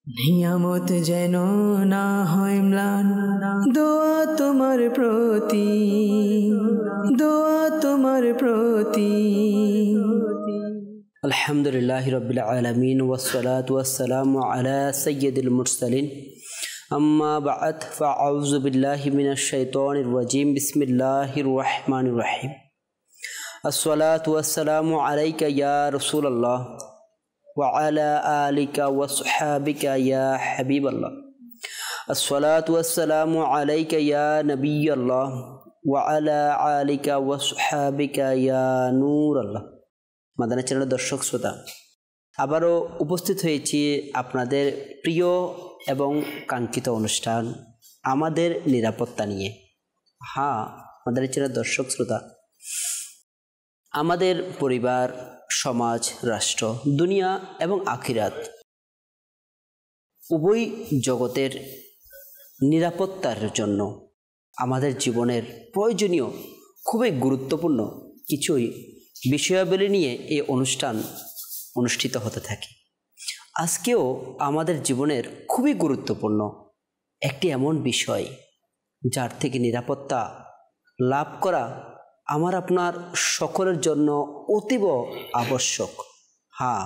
নিয়ামত যেন না হয় ম্লান, দোয়া তোমার প্রতি, দোয়া তোমার প্রতি। আলহামদুলিল্লাহি রাব্বিল আলামিন ওয়াসসালাতু ওয়াসসালামু আলা সাইয়্যিদিল মুরসালিন, আম্মা বা'দ, ফাআউযু বিল্লাহি মিনাশ শাইতানির রাজীম। বিসমিল্লাহির রহমানির রহিম। আসসালাতু ওয়াসসালামু আলাইকা ইয়া রাসূলুল্লাহ ওয়া আলা আলিকা ওয়া আসহাবিকা ইয়া হাবিবাল্লাহ। আসসালাতু ওয়াসসালামু আলাইকা ইয়া নবিয়াল্লাহ ওয়া আলা আলিকা ওয়া আসহাবিকা ইয়া নূরাল্লাহ। মাদানী চ্যানেলের দর্শক শ্রোতা, আবারও উপস্থিত হয়েছি আপনাদের প্রিয় এবং কাঙ্ক্ষিত অনুষ্ঠান আমাদের নিরাপত্তা নিয়ে। হ্যাঁ মাদানী চ্যানেলের দর্শক শ্রোতা, আমাদের পরিবার, সমাজ, রাষ্ট্র, দুনিয়া এবং আখিরাত উভয় জগতের নিরাপত্তার জন্য আমাদের জীবনের প্রয়োজনীয় খুবই গুরুত্বপূর্ণ কিছুই বিষয়াবলী নিয়ে এই অনুষ্ঠান অনুষ্ঠিত হতে থাকে। আজকেও আমাদের জীবনের খুবই গুরুত্বপূর্ণ একটি এমন বিষয় যার থেকে নিরাপত্তা লাভ করা আমার আপনার সকলের জন্য অতীব আবশ্যক। হ্যাঁ,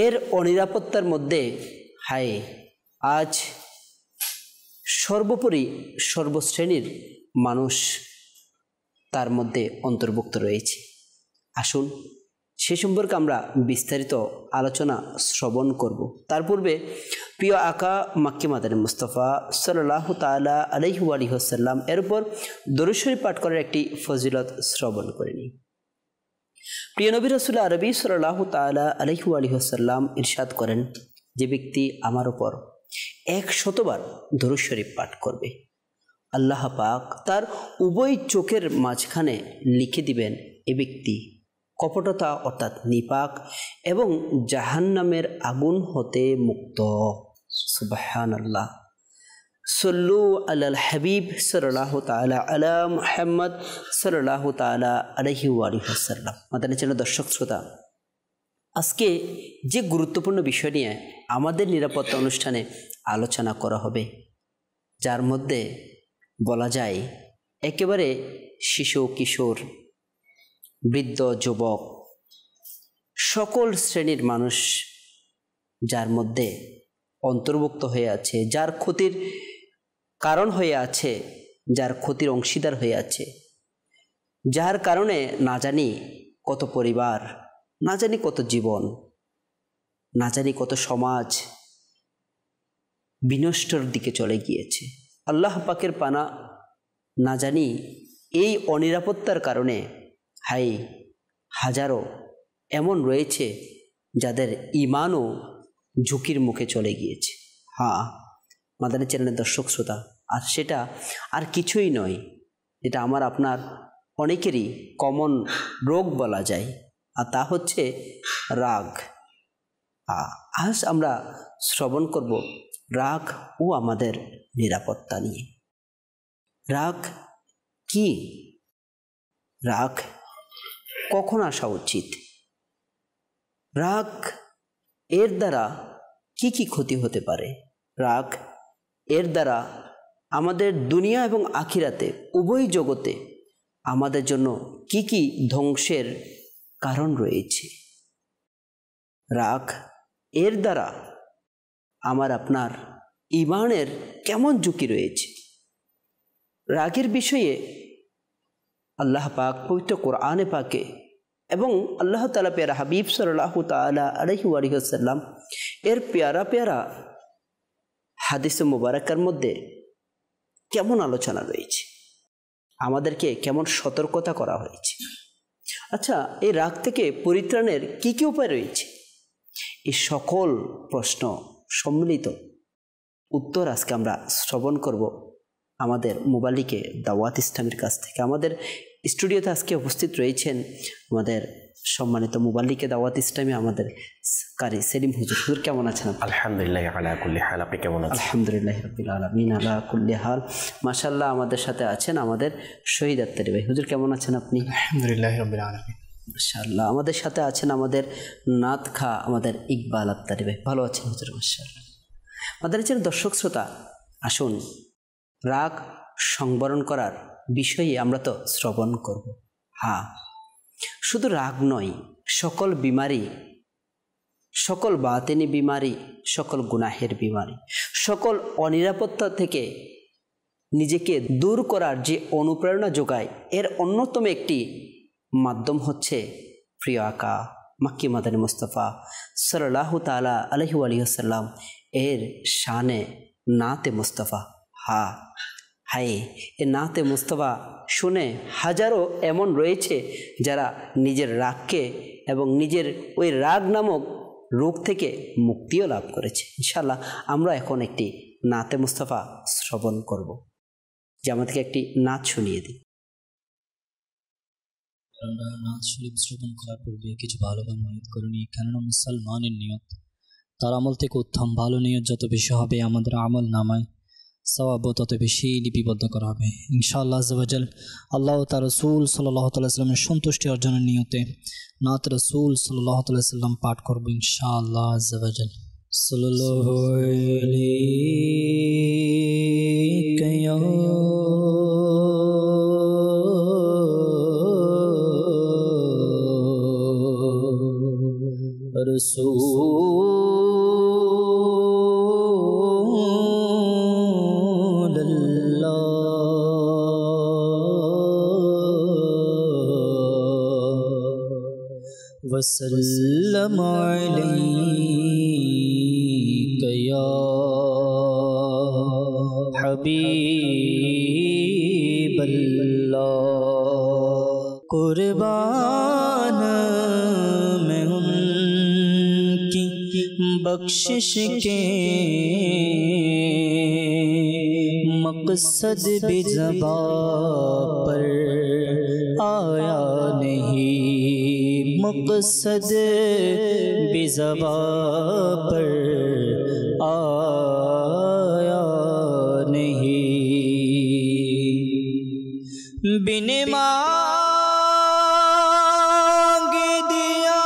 এর অনিরাপত্তার মধ্যে আজ সর্বোপরি সর্বশ্রেণীর মানুষ তার মধ্যে অন্তর্ভুক্ত রয়েছে। আসুন সে সম্পর্কে আমরা বিস্তারিত আলোচনা শ্রবণ করব। তার পূর্বে প্রিয় আকা মাক্কি মাদানী মুস্তাফা সাল্লাল্লাহু তাআলা আলাইহি ওয়া আলিহি ওয়াসাল্লাম এর উপর দরুদ শরীফ পাঠ করার একটি ফজিলত শ্রবণ করে নিই। প্রিয় নবী রাসূল আরবি সাল্লাল্লাহু তাআলা আলাইহি ওয়া আলিহি ওয়াসাল্লাম ইরশাদ করেন, যে ব্যক্তি আমার উপর 100 বার দরুদ শরীফ পাঠ করবে, আল্লাহ পাক তার উভয় চোখের মাঝখানে লিখে দিবেন এ ব্যক্তি কপটতা অর্থাৎ নিপাক এবং জাহান্নামের আগুন হতে মুক্ত। সুবহানাল্লাহ। সল্লু আলাল হাবিব সাল্লাল্লাহু তাআলা আলা মুহাম্মদ সাল্লাল্লাহু তাআলা আলাইহি ওয়া আলিহি ওয়াসাল্লাম। মাদানী চ্যানেল দর্শক শ্রোতা, আজকে যে গুরুত্বপূর্ণ বিষয় নিয়ে আমাদের নিরাপত্তা অনুষ্ঠানে আলোচনা করা হবে, যার মধ্যে বলা যায় একেবারে শিশু, কিশোর, বৃদ্ধ, যুবক, সকল শ্রেণীর মানুষ যার মধ্যে অন্তর্ভুক্ত হয়ে আছে, যার ক্ষতির কারণ হয়ে আছে, যার ক্ষতির অংশীদার হয়ে আছে, যার কারণে না জানি কত পরিবার, না জানি কত জীবন, না জানি কত সমাজ বিনষ্টর দিকে চলে গিয়েছে। আল্লাহ পাকের পানা না জানি এই অনিরাপত্তার কারণে হাজারো এমন রয়েছে যাদের ঈমানও ঝুঁকির মুখে চলে গিয়েছে। হ্যাঁ মাদানী চ্যানেলের দর্শক শ্রোতা, আর সেটা আর কিছুই নয়, এটা আমার আপনার অনেকেরই কমন রোগ বলা যায়, আর তা হচ্ছে রাগ। আজ আমরা শ্রবণ করব রাগ ও আমাদের নিরাপত্তা নিয়ে। রাগ কি? রাগ কখন আসা উচিত? রাগ এর দ্বারা কি কি ক্ষতি হতে পারে? রাগ এর দ্বারা আমাদের দুনিয়া এবং আখিরাতে উভয় জগতে আমাদের জন্য কি কি ধ্বংসের কারণ রয়েছে? রাগ এর দ্বারা আমার আপনার ঈমানের কেমন ঝুঁকি রয়েছে? রাগের বিষয়ে আল্লাহ পাক পবিত্র কোরআনে পাকে এবং আল্লাহ তাআলা প্যারা হাবিব সাল্লাল্লাহু তাআলা আলাইহি ওয়া আলিহি ওয়াসাল্লাম এর প্যারা প্যারা হাদিসে মুবারাকার মধ্যে কেমন আলোচনা রয়েছে, আমাদেরকে কেমন সতর্কতা করা হয়েছে। আচ্ছা, এই রাগ থেকে পরিত্রাণের কি কি উপায় রয়েছে? এই সকল প্রশ্ন সম্মিলিত উত্তর আজকে আমরা শ্রবণ করব আমাদের মুবাল্লিকে দাওয়াত ইসলামের কাছ থেকে। আমাদের স্টুডিওতে আজকে উপস্থিত রয়েছেন আমাদের সম্মানিত মুবাল্লিকে দাওয়াত ইসলামী আমাদের কারি সেলিম হুজুর। হুজুর কেমন আছেন? আলহামদুলিল্লাহ আলা কুল্লি হাল। আপনি কেমন আছেন? আলহামদুলিল্লাহ রাব্বিল আলামিন আলা কুল্লি হাল। মাশাআল্লাহ, আমাদের সাথে আছেন আমাদের শহীদ আত্তারি ভাই। হুজুর কেমন আছেন আপনি? আলহামদুলিল্লাহ রাব্বিল আলামিন। মাশাআল্লাহ, আমাদের সাথে আছেন আমাদের নাত খা আমাদের ইকবাল আত্তারি ভাই। ভালো আছেন হুজুর? মাশাআল্লাহ। আমাদের চ্যানেল দর্শক শ্রোতা, আসুন রাগ সংবরণ করার বিষয়ে আমরা তো শ্রবণ করব। হ্যাঁ, শুধু রাগ নয়, সকল বিমারি, সকল বাতেনি বিমারি, সকল গুনাহের বিমারি, সকল অনিরাপত্তা থেকে নিজেকে দূর করার যে অনুপ্রেরণা যোগায়, এর অন্যতম একটি মাধ্যম হচ্ছে প্রিয় আকা মাক্কি মাদানী মুস্তাফা সাল্লাল্লাহু তাআলা আলাইহি ওয়াসাল্লাম এর শানে নাতে মুস্তাফা। হায়, এ নাতে মুস্তাফা শুনে হাজারো এমন রয়েছে যারা নিজের রাগকে এবং নিজের ওই রাগ নামক রোগ থেকে মুক্তিও লাভ করেছে। ইনশাআল্লাহ আমরা এখন একটি নাতে মুস্তাফা শ্রবণ করব, যে আমাদেরকে একটি নাচ শুনিয়ে দিই। আমরা নাচ শরীফ শ্রবণ করার পূর্বে কিছু ভালো কাজ নিয়ত করে নিই, কেননা মুসলমানের নিয়ত তার আমল থেকে উত্তম। ভালো নিয়ত যত বেশি হবে, আমাদের আমল নামায় সওয়াবও তত বেশি লিপিবদ্ধ করা হবে ইনশাআল্লাহ আযজা ওয়া জাল। আল্লাহ ও তার রাসূল সাল্লাল্লাহু আলাইহি ওয়াসাল্লামের সন্তুষ্টি অর্জনের নিয়তে নাত রাসূল সাল্লাল্লাহু আলাইহি ওয়াসাল্লাম পাঠ করব ইনশাআল্লাহ আযজা ওয়া জাল। সাল্লাল্লাহু আলাইকা ইয়া رسول الله وسلم عليك يا حبيب الله قربان میں ان کی بخشش کے مقصد بھی زبان پر آیا نہیں، مقصد بھی زبان پر آیا نہیں، بن مانگ دیا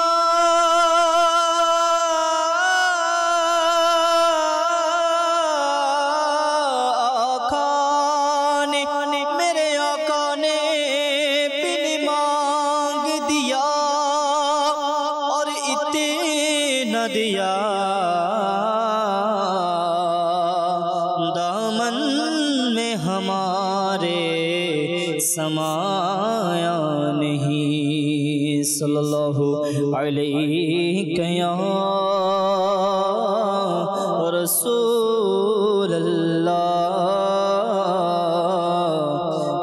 آقا نے، میرے آقا نے بن مانگ دیا اور اتنا دیا، دامن میں ہمارے سمایا نہیں۔ صلی اللہ علیہ یا رسول اللہ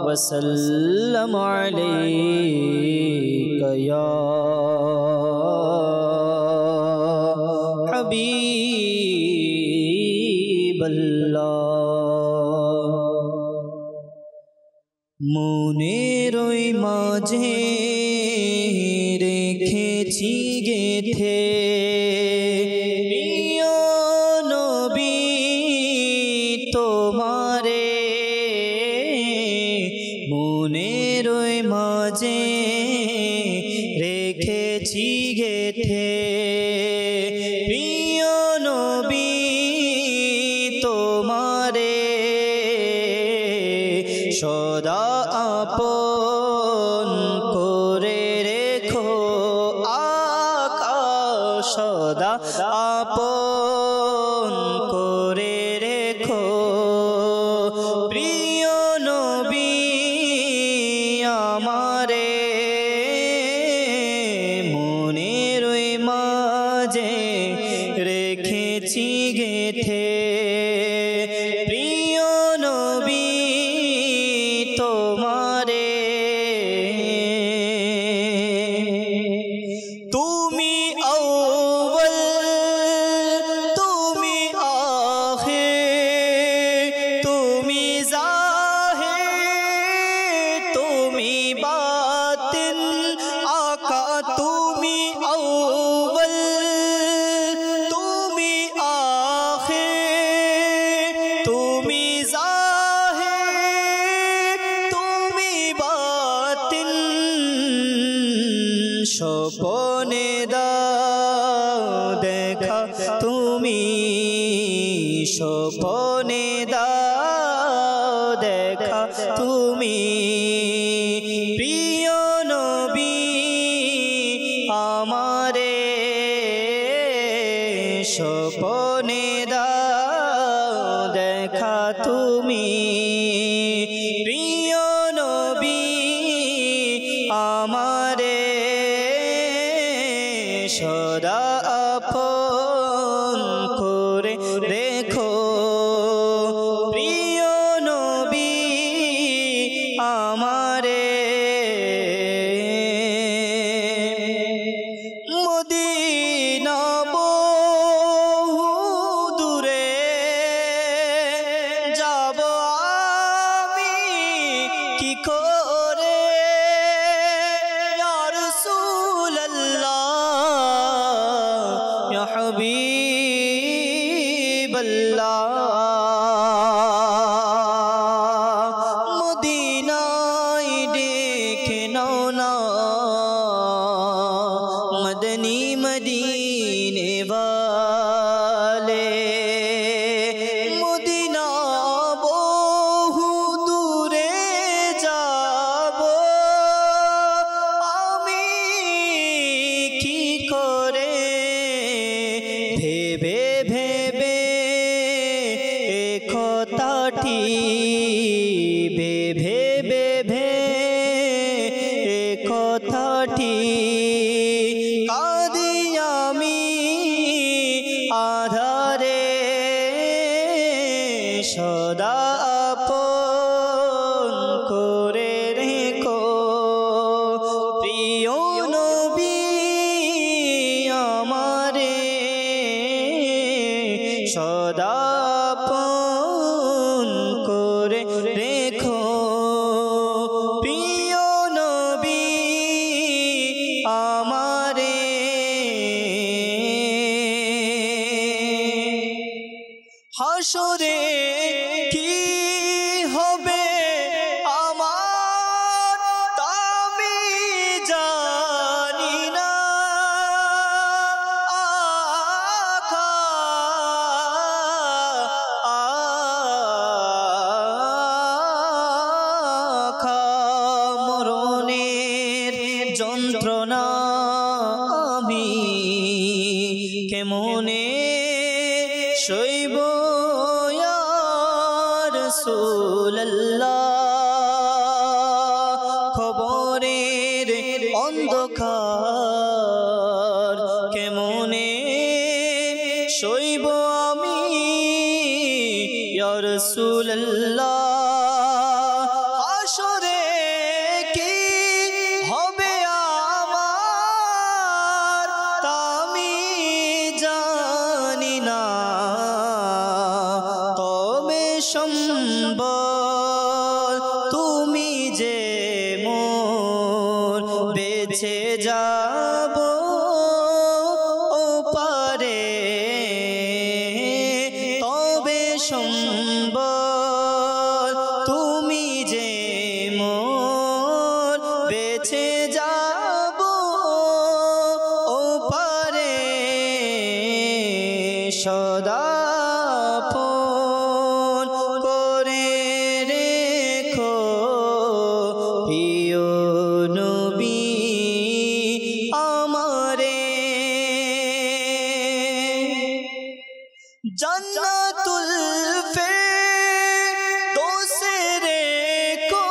وسلم علیک یا حبیب اللہ۔ মনেরই মাঝে রেখেছি গেথে প্রিয় নবী তোমারে, মনেরই মাঝে রেখেছি গেথে প্রিয় নবী তোমারে, সদা আপন করে রেখো আকা, সদা আপন করে রেখো প্রিয় নবী আমারে, মনের মাঝে রেখেছি গেথে প্রিয় নবী তোমারে, তুমি আউয়াল তুমি আখির তুমি জাহির তুমি বাতিন আকা, তুমি আউয়াল তুমি আখির তুমি জাহির তুমি বাতিন, স্বপনে দাও দেখা তুমি স্বপনে দাও দেখা তুমি প্রিয় নবী আমারে স্বপনে দাও দেখা তুমি প্রিয় নবী আমারে সদা আপন করে রেখো প্রিয় নবী আমারে মদিনা বহু দূরে যাব আমি কি করে ইয়া রাসূলুল্লাহ ইয়া হাবিবাল্লাহ মদিনায় দেখে নাও না मदनी मदीने वाले मदीना बहु दूरे जाबो आमी की करे भेबे भेबे एकताटी भेबे भेबे एकताटी आधारे सदा আপন করে রেখো প্রিয় নবী আমারে সদা আপন করে রেখো প্রিয় নবী আমারে হাসরে কি হবে আমার আমি জানি না আখা আখা মরণের যন্ত্রণা আমি কেমনে সইব ইয়া রাসূলুল্লাহ খবরের অন্ধকার কেমনে সইব আমি ইয়া রাসূলুল্লাহ হাসরে কি হবে আমার তা আমি জানি না তবে সম্বল তুমি যে মোর বেঁচে যাব ওপারে তবে সম্বল তুমি যে মোর বেঁচে যাব ওপারে সদা আপন করে রেখো প্রিয় নবী আমারে জান্নাতুল ফেরদৌসে রেখো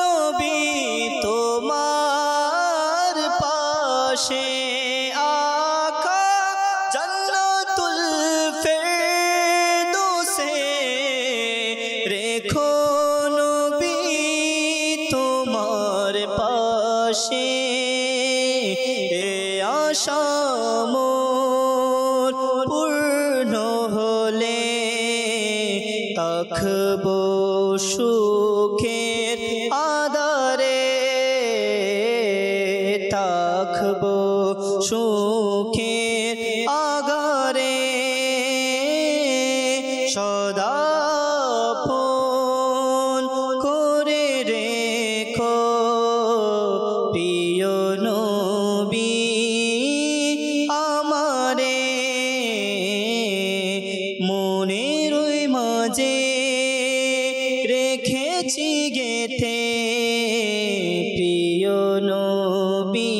নবী তোমার পাশে আকা জান্নাতুল ফেরদৌসে রেখো নবী তোমার পাশে এ আশা মোর পূর্ণ হলে তাকবো সুখের আধারে তাকবো সুখের আগারে সদা আপন করে রেখো প্রিয় নবী আমারে যে রেখেছি গেথে প্রিয় নবী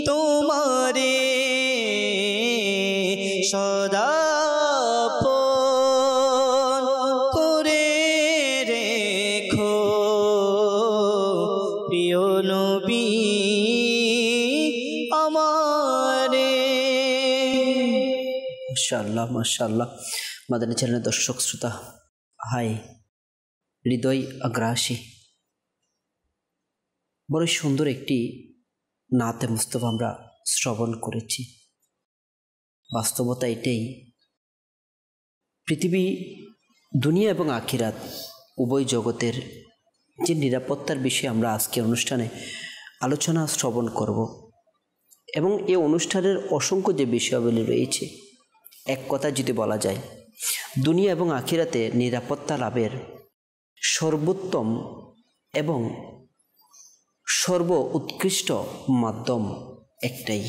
তোমারে সদা আপন করে রেখো প্রিয় নবী আমারে। মাশাআল্লাহ মাশাআল্লাহ। মাদানী চ্যানেলের দর্শক শ্রোতা, হাই হৃদয় আগ্রাসী, বড় সুন্দর একটি নাতে মুস্তফা আমরা শ্রবণ করেছি। বাস্তবতা এটাই, পৃথিবী, দুনিয়া এবং আখিরাত উভয় জগতের যে নিরাপত্তার বিষয়ে আমরা আজকে অনুষ্ঠানে আলোচনা শ্রবণ করব এবং এই অনুষ্ঠানের অসংখ্য যে বিষয়াবলী রয়েছে, এক কথা যদি বলা যায়, দুনিয়া এবং আখিরাতে নিরাপত্তা লাভের সর্বোত্তম এবং সর্ব উৎকৃষ্ট মাধ্যম একটাই,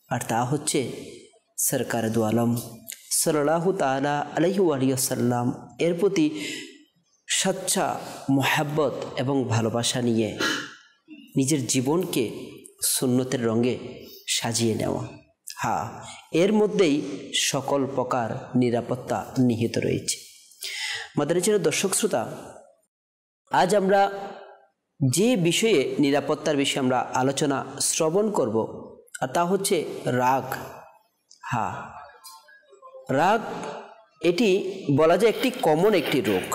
আর তা হচ্ছে সরকার দু আলম সাল্লাল্লাহু তাআলা আলাইহি ওয়া সাল্লাম এর প্রতি সচ্চা মোহাব্বত এবং ভালোবাসা নিয়ে নিজের জীবনকে সুন্নতের রঙে সাজিয়ে নেওয়া। হ্যাঁ, এর মধ্যেই সকল প্রকার নিরাপত্তা নিহিত রয়েছে। মাদানী চ্যানেলের দর্শক শ্রোতা, আজ আমরা যে বিষয়ে নিরাপত্তার বিষয়ে আমরা আলোচনা শ্রবণ করব, আর তা হচ্ছে রাগ। হ্যাঁ, রাগ এটি বলা যায় একটি কমন একটি রোগ।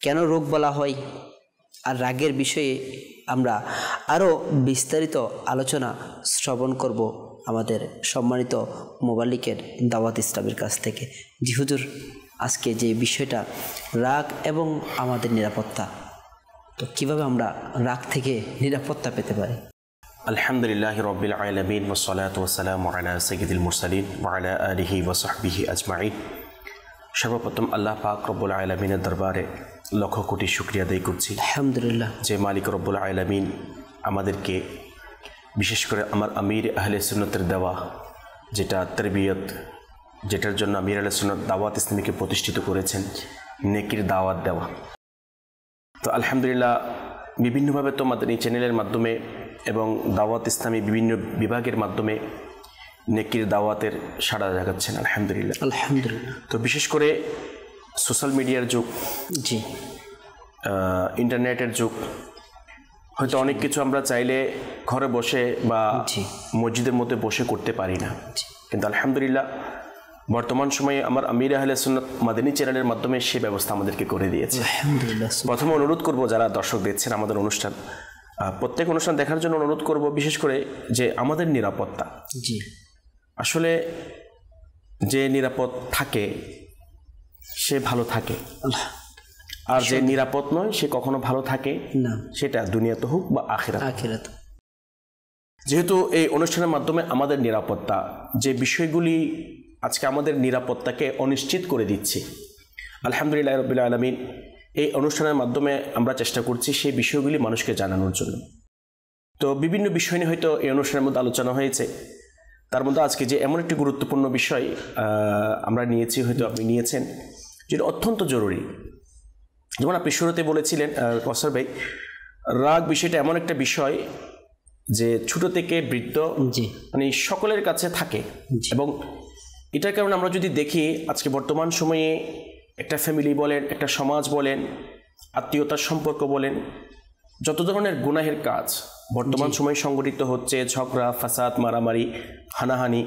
কেন রোগ বলা হয় আর রাগের বিষয়ে আমরা আরও বিস্তারিত আলোচনা শ্রবণ করব আমাদের সম্মানিত মোবাল্লিকের দাওয়াত ইসলামের কাছ থেকে। জি হুজুর, আজকে যে বিষয়টা রাগ এবং আমাদের নিরাপত্তা, তো কিভাবে আমরা রাগ থেকে নিরাপত্তা পেতে পারি? আলহামদুলিল্লাহ রব্বিল আলামিন ওয়াসসালাতু ওয়াসসালামু আলা সাইয়্যিদিল মুরসালিন ওয়া আলা আলিহি ওয়া সাহবিহি আজমাইন। সর্বপ্রথম আল্লাহ পাক রব্বুল আলামিনের দরবারে লক্ষ কোটি শুকরিয়া আদায় করছি, আলহামদুলিল্লাহ, যে মালিক রব্বুল আলামিন আমাদেরকে, বিশেষ করে আমার আমির আহলে সুন্নতের দেওয়া যেটা তরবিয়ত, যেটার জন্য আমির আহলে সুন্নত দাওয়াত ইসলামীকে প্রতিষ্ঠিত করেছেন, নেকির দাওয়াত দেওয়া। তো আলহামদুলিল্লাহ, বিভিন্নভাবে তো মাদানী চ্যানেলের মাধ্যমে এবং দাওয়াত ইসলামী বিভিন্ন বিভাগের মাধ্যমে নেকির দাওয়াতের সাড়া জাগাচ্ছেন আলহামদুলিল্লাহ। আলহামদুলিল্লাহ। তো বিশেষ করে সোশ্যাল মিডিয়ার যুগ, জি, ইন্টারনেটের যুগ, হয়তো অনেক কিছু আমরা চাইলে ঘরে বসে বা মসজিদের মধ্যে বসে করতে পারি না, কিন্তু আলহামদুলিল্লাহ বর্তমান সময়ে আমার আমির আহলে সুন্নাত মাদানী চ্যানেলের মাধ্যমে সে ব্যবস্থা আমাদেরকে করে দিয়েছে আলহামদুলিল্লাহ। প্রথমে অনুরোধ করব যারা দর্শক দেখছেন আমাদের অনুষ্ঠান, প্রত্যেক অনুষ্ঠান দেখার জন্য অনুরোধ করব, বিশেষ করে যে আমাদের নিরাপত্তা। জি, আসলে যে নিরাপদ থাকে সে ভালো থাকে, আর যে নিরাপদ নয় সে কখনো ভালো থাকে না, সেটা দুনিয়াতে হোক বা আখিরাত। যেহেতু এই অনুষ্ঠানের মাধ্যমে আমাদের নিরাপত্তা, যে বিষয়গুলি আজকে আমাদের নিরাপত্তাকে অনিশ্চিত করে দিচ্ছে, আলহামদুলিল্লাহ রাব্বিল আলামিন এই অনুষ্ঠানের মাধ্যমে আমরা চেষ্টা করছি সেই বিষয়গুলি মানুষকে জানানোর জন্য। তো বিভিন্ন বিষয় নিয়ে হয়তো এই অনুষ্ঠানের মধ্যে আলোচনা হয়েছে, তার মধ্যে আজকে যে এমন একটি গুরুত্বপূর্ণ বিষয় আমরা নিয়েছি, হয়তো আপনি নিয়েছেন, যেটা অত্যন্ত জরুরি। যেমন আপনি শুরুতে বলেছিলেন কসর ভাই, রাগ বিষয়টা এমন একটা বিষয় যে ছোট থেকে বৃদ্ধ মানে সকলের কাছে থাকে, এবং এটার কারণে আমরা যদি দেখি আজকে বর্তমান সময়ে একটা ফ্যামিলি বলেন, একটা সমাজ বলেন, আত্মীয়তার সম্পর্ক বলেন, যত ধরনের গুনাহের কাজ বর্তমান সময়ে সংগঠিত হচ্ছে, ঝগড়া, ফাসাদ, মারামারি, হানাহানি,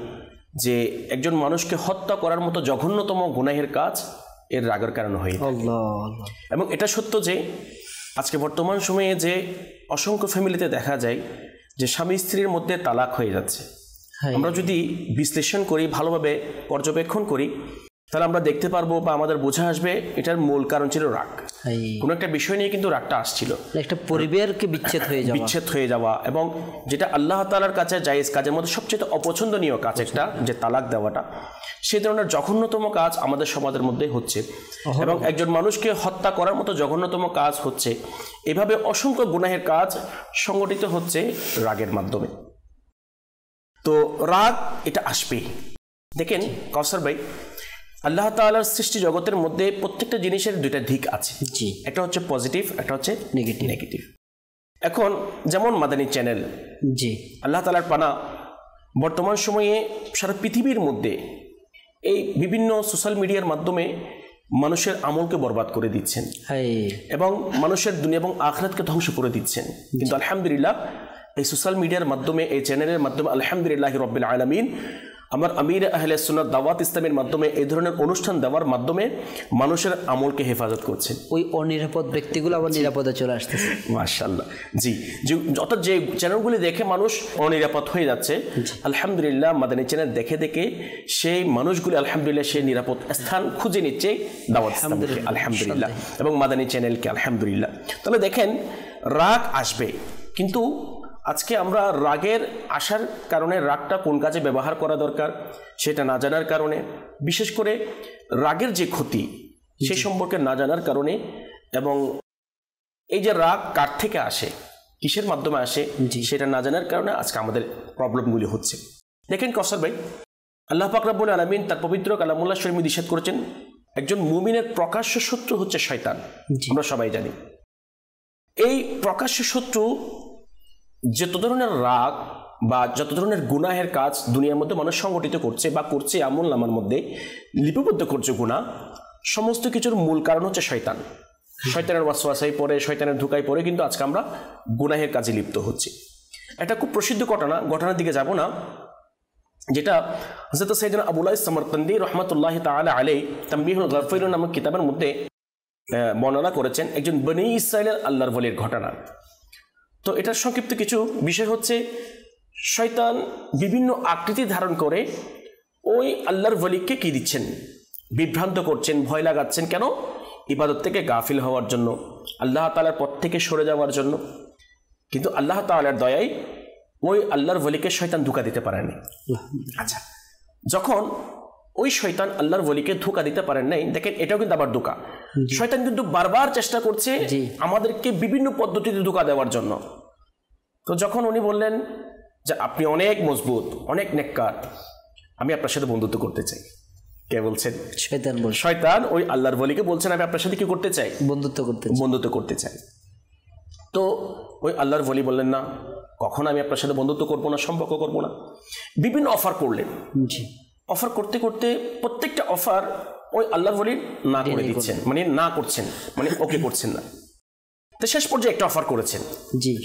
যে একজন মানুষকে হত্যা করার মতো জঘন্যতম গুনাহের কাজ এর রাগের কারণে হয়ে থাকে। এবং এটা সত্য যে আজকে বর্তমান সময়ে যে অসংখ্য ফ্যামিলিতে দেখা যায় যে স্বামী স্ত্রীর মধ্যে তালাক হয়ে যাচ্ছে। আমরা যদি বিশ্লেষণ করি, ভালোভাবে পর্যবেক্ষণ করি, তাহলে আমরা দেখতে পারবো বা আমাদের বোঝা আসবে এটার মূল কারণ ছিল রাগ। কোনো একটা বিষয় নিয়ে কিন্তু রাগটা আসছিল, একটা পরিবারকে বিচ্ছেদ হয়ে যাওয়া, এবং যেটা আল্লাহ তাআলার কাছে জায়েজ কাজের মধ্যে সবচেয়ে অপছন্দনীয় কাজ একটা, যে তালাক দেওয়াটা, সেই ধরনের জঘন্যতম কাজ আমাদের সমাজের মধ্যে হচ্ছে, এবং একজন মানুষকে হত্যা করার মতো জঘন্যতম কাজ হচ্ছে। এভাবে অসংখ্য গুনাহের কাজ সংগঠিত হচ্ছে রাগের মাধ্যমে। তো রাগ এটা আসবেই। দেখেন কাউসার ভাই, আল্লাহ তাআলার সৃষ্টি জগতের মধ্যে প্রত্যেকটা জিনিসের দুইটা দিক আছে। জি। একটা হচ্ছে পজিটিভ, একটা হচ্ছে নেগেটিভ। নেগেটিভ। এখন যেমন মাদানী চ্যানেল, জি, আল্লাহ তাআলার পানা বর্তমান সময়ে সারা পৃথিবীর মধ্যে এই বিভিন্ন সোশ্যাল মিডিয়ার মাধ্যমে মানুষের আমলকে বরবাদ করে দিচ্ছেন এবং মানুষের দুনিয়া এবং আখিরাতকে ধ্বংস করে দিচ্ছেন। কিন্তু আলহামদুলিল্লাহ এই সোশ্যাল মিডিয়ার মাধ্যমে, এই চ্যানেলের মাধ্যমে আলহামদুলিল্লাহি রাব্বিল আলামিন আমার আমির আহলে সুন্নাত দাওয়াত ইসলামের মাধ্যমে এই ধরনের অনুষ্ঠান দেওয়ার মাধ্যমে মানুষের আমলকে হেফাজত করছেন। ওই অনিরাপদ ব্যক্তিগুলো আবার নিরাপদে চলে আসতেছে। মাশাআল্লাহ। জি, অর্থাৎ যে চ্যানেলগুলি দেখে মানুষ অনিরাপদ হয়ে যাচ্ছে, আলহামদুলিল্লাহ মাদানী চ্যানেল দেখে দেখে সেই মানুষগুলি আলহামদুলিল্লাহ সেই নিরাপদ স্থান খুঁজে নিচ্ছে দাওয়াত ইসলামকে আলহামদুলিল্লাহ এবং মাদানী চ্যানেলকে আলহামদুলিল্লাহ। তাহলে দেখেন রাগ আসবে, কিন্তু আজকে আমরা রাগের আসার কারণে রাগটা কোন কাজে ব্যবহার করা দরকার সেটা না জানার কারণে, বিশেষ করে রাগের যে ক্ষতি সে সম্পর্কে না জানার কারণে, এবং এই যে রাগ কার থেকে আসে, কিসের মাধ্যমে আসে সেটা না জানার কারণে আজকে আমাদের প্রবলেমগুলি হচ্ছে। দেখেন কসার ভাই, আল্লাহ পাক রব্বুল আলামিন তার পবিত্র কালামুল্লাহ শরীফে নিষেধ করেছেন একজন মুমিনের প্রকাশ্য শত্রু হচ্ছে শয়তান। আমরা সবাই জানি এই প্রকাশ্য শত্রু যত ধরনের রাগ বা যত ধরনের গুনাহের কাজ দুনিয়ার মধ্যে মানুষ সংগঠিত করছে বা করছে আমল নামার মধ্যে লিপিবদ্ধ করছে গুনাহ, সমস্ত কিছুর মূল কারণ হচ্ছে শয়তান। শয়তানের ওয়াসওয়াসায় পড়ে, শয়তানের ধোঁকায় পড়ে কিন্তু আজকে আমরা গুনাহের কাজে লিপ্ত হচ্ছি। একটা খুব প্রসিদ্ধ ঘটনার দিকে যাব না, যেটা হযরত সাইয়েদনা আবু লাইস সামারকান্দি রাহমাতুল্লাহি তাআলা আলাইহি তামবিহুল গাফিলিন নামক কিতাবের মধ্যে বর্ণনা করেছেন একজন বনী ইসরাইলের আল্লাহর ওলির ঘটনা। তো এটার সংক্ষিপ্ত কিছু বিষয় হচ্ছে, শয়তান বিভিন্ন আকৃতি ধারণ করে ওই আল্লাহর ওলিকে কি দিচ্ছেন, বিভ্রান্ত করছেন, ভয় লাগাচ্ছেন। কেন? ইবাদত থেকে গাফিল হওয়ার জন্য, আল্লাহ তাআলার পথ থেকে সরে যাওয়ার জন্য। কিন্তু আল্লাহ তাআলার দয়ায় ওই আল্লাহর ওলিকে শয়তান ধোঁকা দিতে পারেনি। আচ্ছা, যখন ওই শয়তান আল্লাহর ওলিকে ধোঁকা দিতে পারেন নাই, দেখেন এটাও কিন্তু আবার ধোঁকা। শয়তান কিন্তু বারবার চেষ্টা করছে আমাদেরকে বিভিন্ন পদ্ধতিতে ধোঁকা দেওয়ার জন্য। তো যখন উনি বললেন যে আপনি অনেক মজবুত, অনেক নেককার, আমি আপনার সাথে বন্ধুত্ব করতে চাই। কে বলছেন? শয়তান বলছে। শয়তান ওই আল্লাহর ওলিকে বলছেন আমি আপনার সাথে কি করতে চাই? বন্ধুত্ব করতে চাই। তো ওই আল্লাহর ওলি বললেন না, কখন আমি আপনার সাথে বন্ধুত্ব করবো না, সম্পর্ক করবো না। বিভিন্ন অফার করলেন। অফার করতে করতে প্রত্যেকটা অফার ওই আল্লাহর ওলি না করে দিচ্ছেন, মানে না করছেন, মানে ওকে করছেন না। তো শেষ পর্যায়ে একটা অফার করেছেন।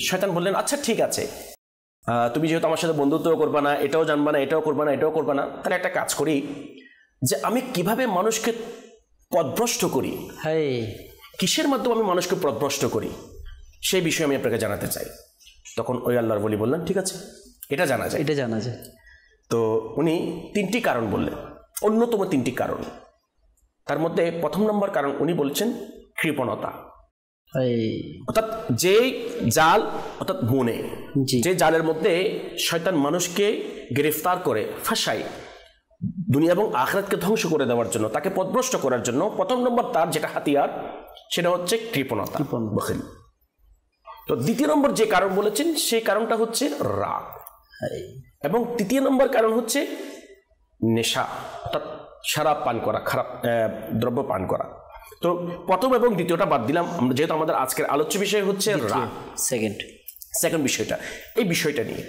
শয়তান বললেন আচ্ছা ঠিক আছে, তুমি যেহেতু আমার সাথে বন্ধুত্ব করবা না, এটাও জানবা না, এটাও করবা না, এটাও করবা না, তাহলে একটা কাজ করি যে আমি কিভাবে মানুষকে পথভ্রষ্ট করি, কিসের মাধ্যমে আমি মানুষকে পথভ্রষ্ট করি সেই বিষয়ে আমি আপনাকে জানাতে চাই। তখন ওই আল্লাহর ওলি বললেন ঠিক আছে, এটা জানা যায়। তো উনি 3টি কারণ বললেন, অন্যতম 3টি কারণ। তার মধ্যে প্রথম নম্বর কারণ উনি বলছেন কৃপণতা। অর্থাৎ যে জাল, অর্থাৎ মনে যে জালের মধ্যে শয়তান মানুষকে গ্রেফতার করে ফাঁসায় দুনিয়া এবং আখিরাতকে ধ্বংস করে দেওয়ার জন্য, তাকে পথভ্রষ্ট করার জন্য প্রথম নম্বর তার যেটা হাতিয়ার সেটা হচ্ছে কৃপণতা, বখিল। তো দ্বিতীয় নম্বর যে কারণ বলেছেন সেই কারণটা হচ্ছে রাগ, এবং তৃতীয় নম্বর কারণ হচ্ছে নেশা, অর্থাৎ শরাব পান করা, খারাপ দ্রব্য পান করা। তো প্রথম এবং দ্বিতীয়টা বাদ দিলাম, যেহেতু আমাদের আজকের আলোচ্য বিষয় হচ্ছে রাগ, সেকেন্ড বিষয়টা, এই বিষয়টা নিয়ে।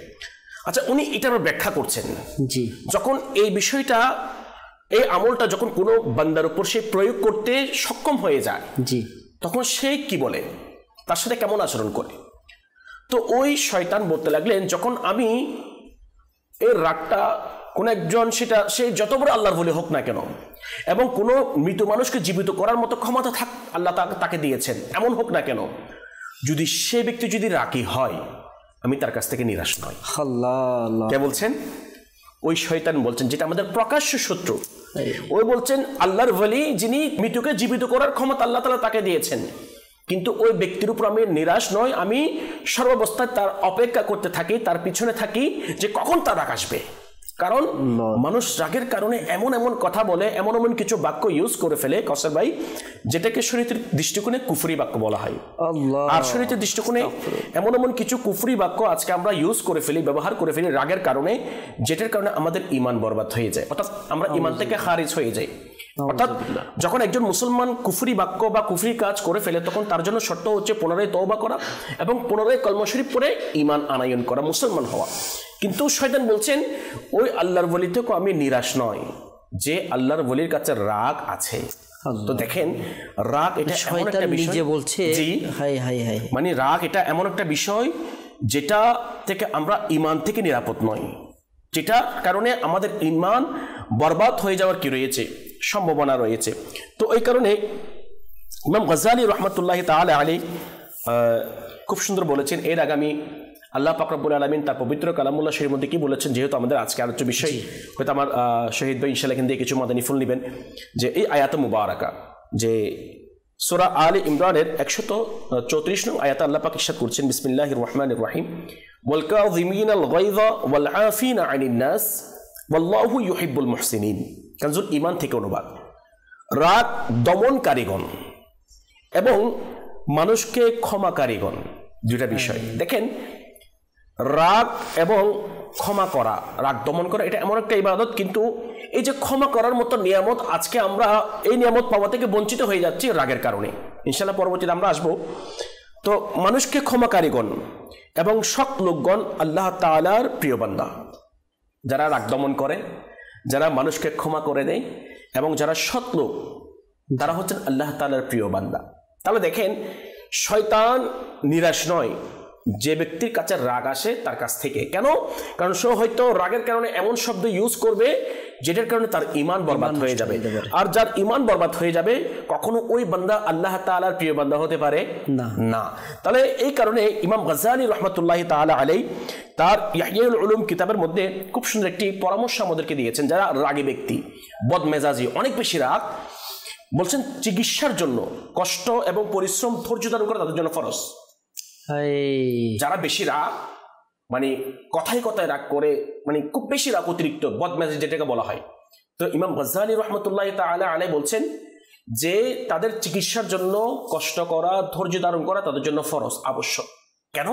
আচ্ছা, উনি এটার ব্যাখ্যা করছেন। যখন এই বিষয়টা, এই আমলটা যখন কোনো বান্দার উপর সে প্রয়োগ করতে সক্ষম হয়ে যায়, তখন সে কি বলে, তার সাথে কেমন আচরণ করে। তো ওই শয়তান বলতে লাগলেন, যখন আমি এই রাগটা কোন একজন, সেটা সে যত বড় আল্লাহর বলে হোক না কেন, এবং কোনো মৃত মানুষকে জীবিত করার মতো ক্ষমতা আল্লাহ তাকে দিয়েছেন, এমন হোক না কেন, যদি সে ব্যক্তি যদি রাগী হয়, আমি তার কাছ থেকে নিরাশ নয়। কে বলছেন? ওই শয়তান বলছেন, যেটা আমাদের প্রকাশ্য শত্রু। ওই বলছেন আল্লাহর ওলি যিনি মৃতকে জীবিত করার ক্ষমতা আল্লাহ তাআলা তাকে দিয়েছেন, কিন্তু ওই ব্যক্তির উপর আমি নিরাশ নয়, আমি সর্বাবস্থায় তার অপেক্ষা করতে থাকি, তার পিছনে থাকি যে কখন তার রাগ আসবে। কারণ মানুষ রাগের কারণে এমন এমন কথা বলে, এমন এমন কিছু বাক্য ইউজ করে ফেলে কসার ভাই, যেটাকে শরীয়তের দৃষ্টিকোণে কুফরি বাক্য বলা হয়। আর শরীয়তের দৃষ্টিকোণে এমন এমন কিছু কুফরি বাক্য আজকে আমরা ইউজ করে ফেলি, ব্যবহার করে ফেলি রাগের কারণে, যেটার কারণে আমাদের ঈমান বরবাদ হয়ে যায়, অর্থাৎ আমরা ঈমান থেকে খারিজ হয়ে যাই। অর্থাৎ যখন একজন মুসলমান কুফরি বাক্য বা কুফরি কাজ করে ফেলে তখন তার জন্য শর্ত হচ্ছে পুনরায় তওবা করা এবং পুনরায় কলমা শরীফ পড়ে ঈমান আনয়ন করা, মুসলমান হওয়া। কিন্তু শয়তান বলছেন ওই আল্লাহর ওলি থেকে আমি নিরাশ নয়, যে আল্লাহর ওলির কাছে রাগ আছে। তো দেখেন রাগ এটা এমন একটা বিষয়, নিজে বলছে হাই হাই হাই, মানে রাগ এটা এমন একটা বিষয় যেটা থেকে আমরা ঈমান থেকে নিরাপদ নই, যেটা কারণে আমাদের ঈমান বরবাদ হয়ে যাওয়ার কি রয়েছে, সম্ভাবনা রয়েছে। তো এই কারণে ইমাম গজ্জালী রহমতুল্লাহ তাআলা আলাইহি খুব সুন্দর বলেছেন। এর আগে আমি আল্লাহ পাক রব্বুল আলামিন তার পবিত্র কালামুল্লাহ শরীফের মধ্যে কি বলেছেন, যেহেতু আমাদের আজকে আলোচ্য বিষয়, হয়তো আমার শহীদ ভাই ইনশাআল্লাহ এখান থেকে কিছু মাদানী ফুল নেবেন, যে এই আয়াত মুবারাকা যে সূরা আলে ইমরানের 134 নং আয়াতে আল্লাহ পাক ইরশাদ করছেন, বিসমিল্লাহির রহমানির রহিম, ওয়াল কাযিমিনাল গায়যা ওয়াল আফিনা আনিন নাস ওয়াল্লাহু ইউহিব্বুল মুহসিনিন। কানজুল ঈমান থেকে অনুবাদ। রাগ দমনকারীগণ এবং মানুষকে ক্ষমাকারীগণ, দুইটা বিষয়। দেখেন রাগ এবং ক্ষমা করা, রাগ দমন করা এটা এমন একটা ইবাদত, কিন্তু এই যে ক্ষমা করার মতো নিয়ামত আজকে আমরা এই নিয়ামত পাওয়া থেকে বঞ্চিত হয়ে যাচ্ছি রাগের কারণে। ইনশাআল্লাহ পরবর্তীতে আমরা আসবো। তো মানুষকে ক্ষমাকারীগণ এবং সৎ লোকগণ আল্লাহ তাআলার প্রিয় বান্দা, যারা রাগ দমন করে, যারা মানুষকে ক্ষমা করে দেয় এবং যারা সৎ লোক, তারা হচ্ছেন আল্লাহ তাআলার প্রিয় বান্দা। তাহলে দেখেন শয়তান নিরাশ নয় যে ব্যক্তির কাছে রাগ আসে তার কাছ থেকে। কেন? কারণ সে হয়তো রাগের কারণে এমন শব্দ ইউজ করবে যেটার কারণে তার ঈমান বরবাদ হয়ে যাবে, আর যার ঈমান বরবাদ হয়ে যাবে কখনো ওই বান্দা আল্লাহ তাআলার প্রিয় বান্দা হতে পারে না। তাহলে এই কারণে ইমাম গজ্জালী রহমতুল্লাহ তাআলা আলাইহি তার ইহইয়াউল উলুম কিতাবের মধ্যে খুব সুন্দর একটি পরামর্শ আমাদেরকে দিয়েছেন। যারা রাগী ব্যক্তি, বদমেজাজি, অনেক বেশি রাগ, বলছেন চিকিৎসার জন্য কষ্ট এবং পরিশ্রম ধৈর্য ধারণ করা তাদের জন্য ফরজ। যারা বেশি রাগ, মানে কথায় কথায় রাগ করে, মানে খুব বেশি রাগ, অতিরিক্ত বদমেজাজি যেটাকে বলা হয়, তো ইমাম গজ্জালী রহমতুল্লাহ তাআলা আলাইহি বলছেন যে তাদের চিকিৎসার জন্য কষ্ট করা, ধৈর্য ধারণ করা তাদের জন্য ফরজ, আবশ্যক। কেন?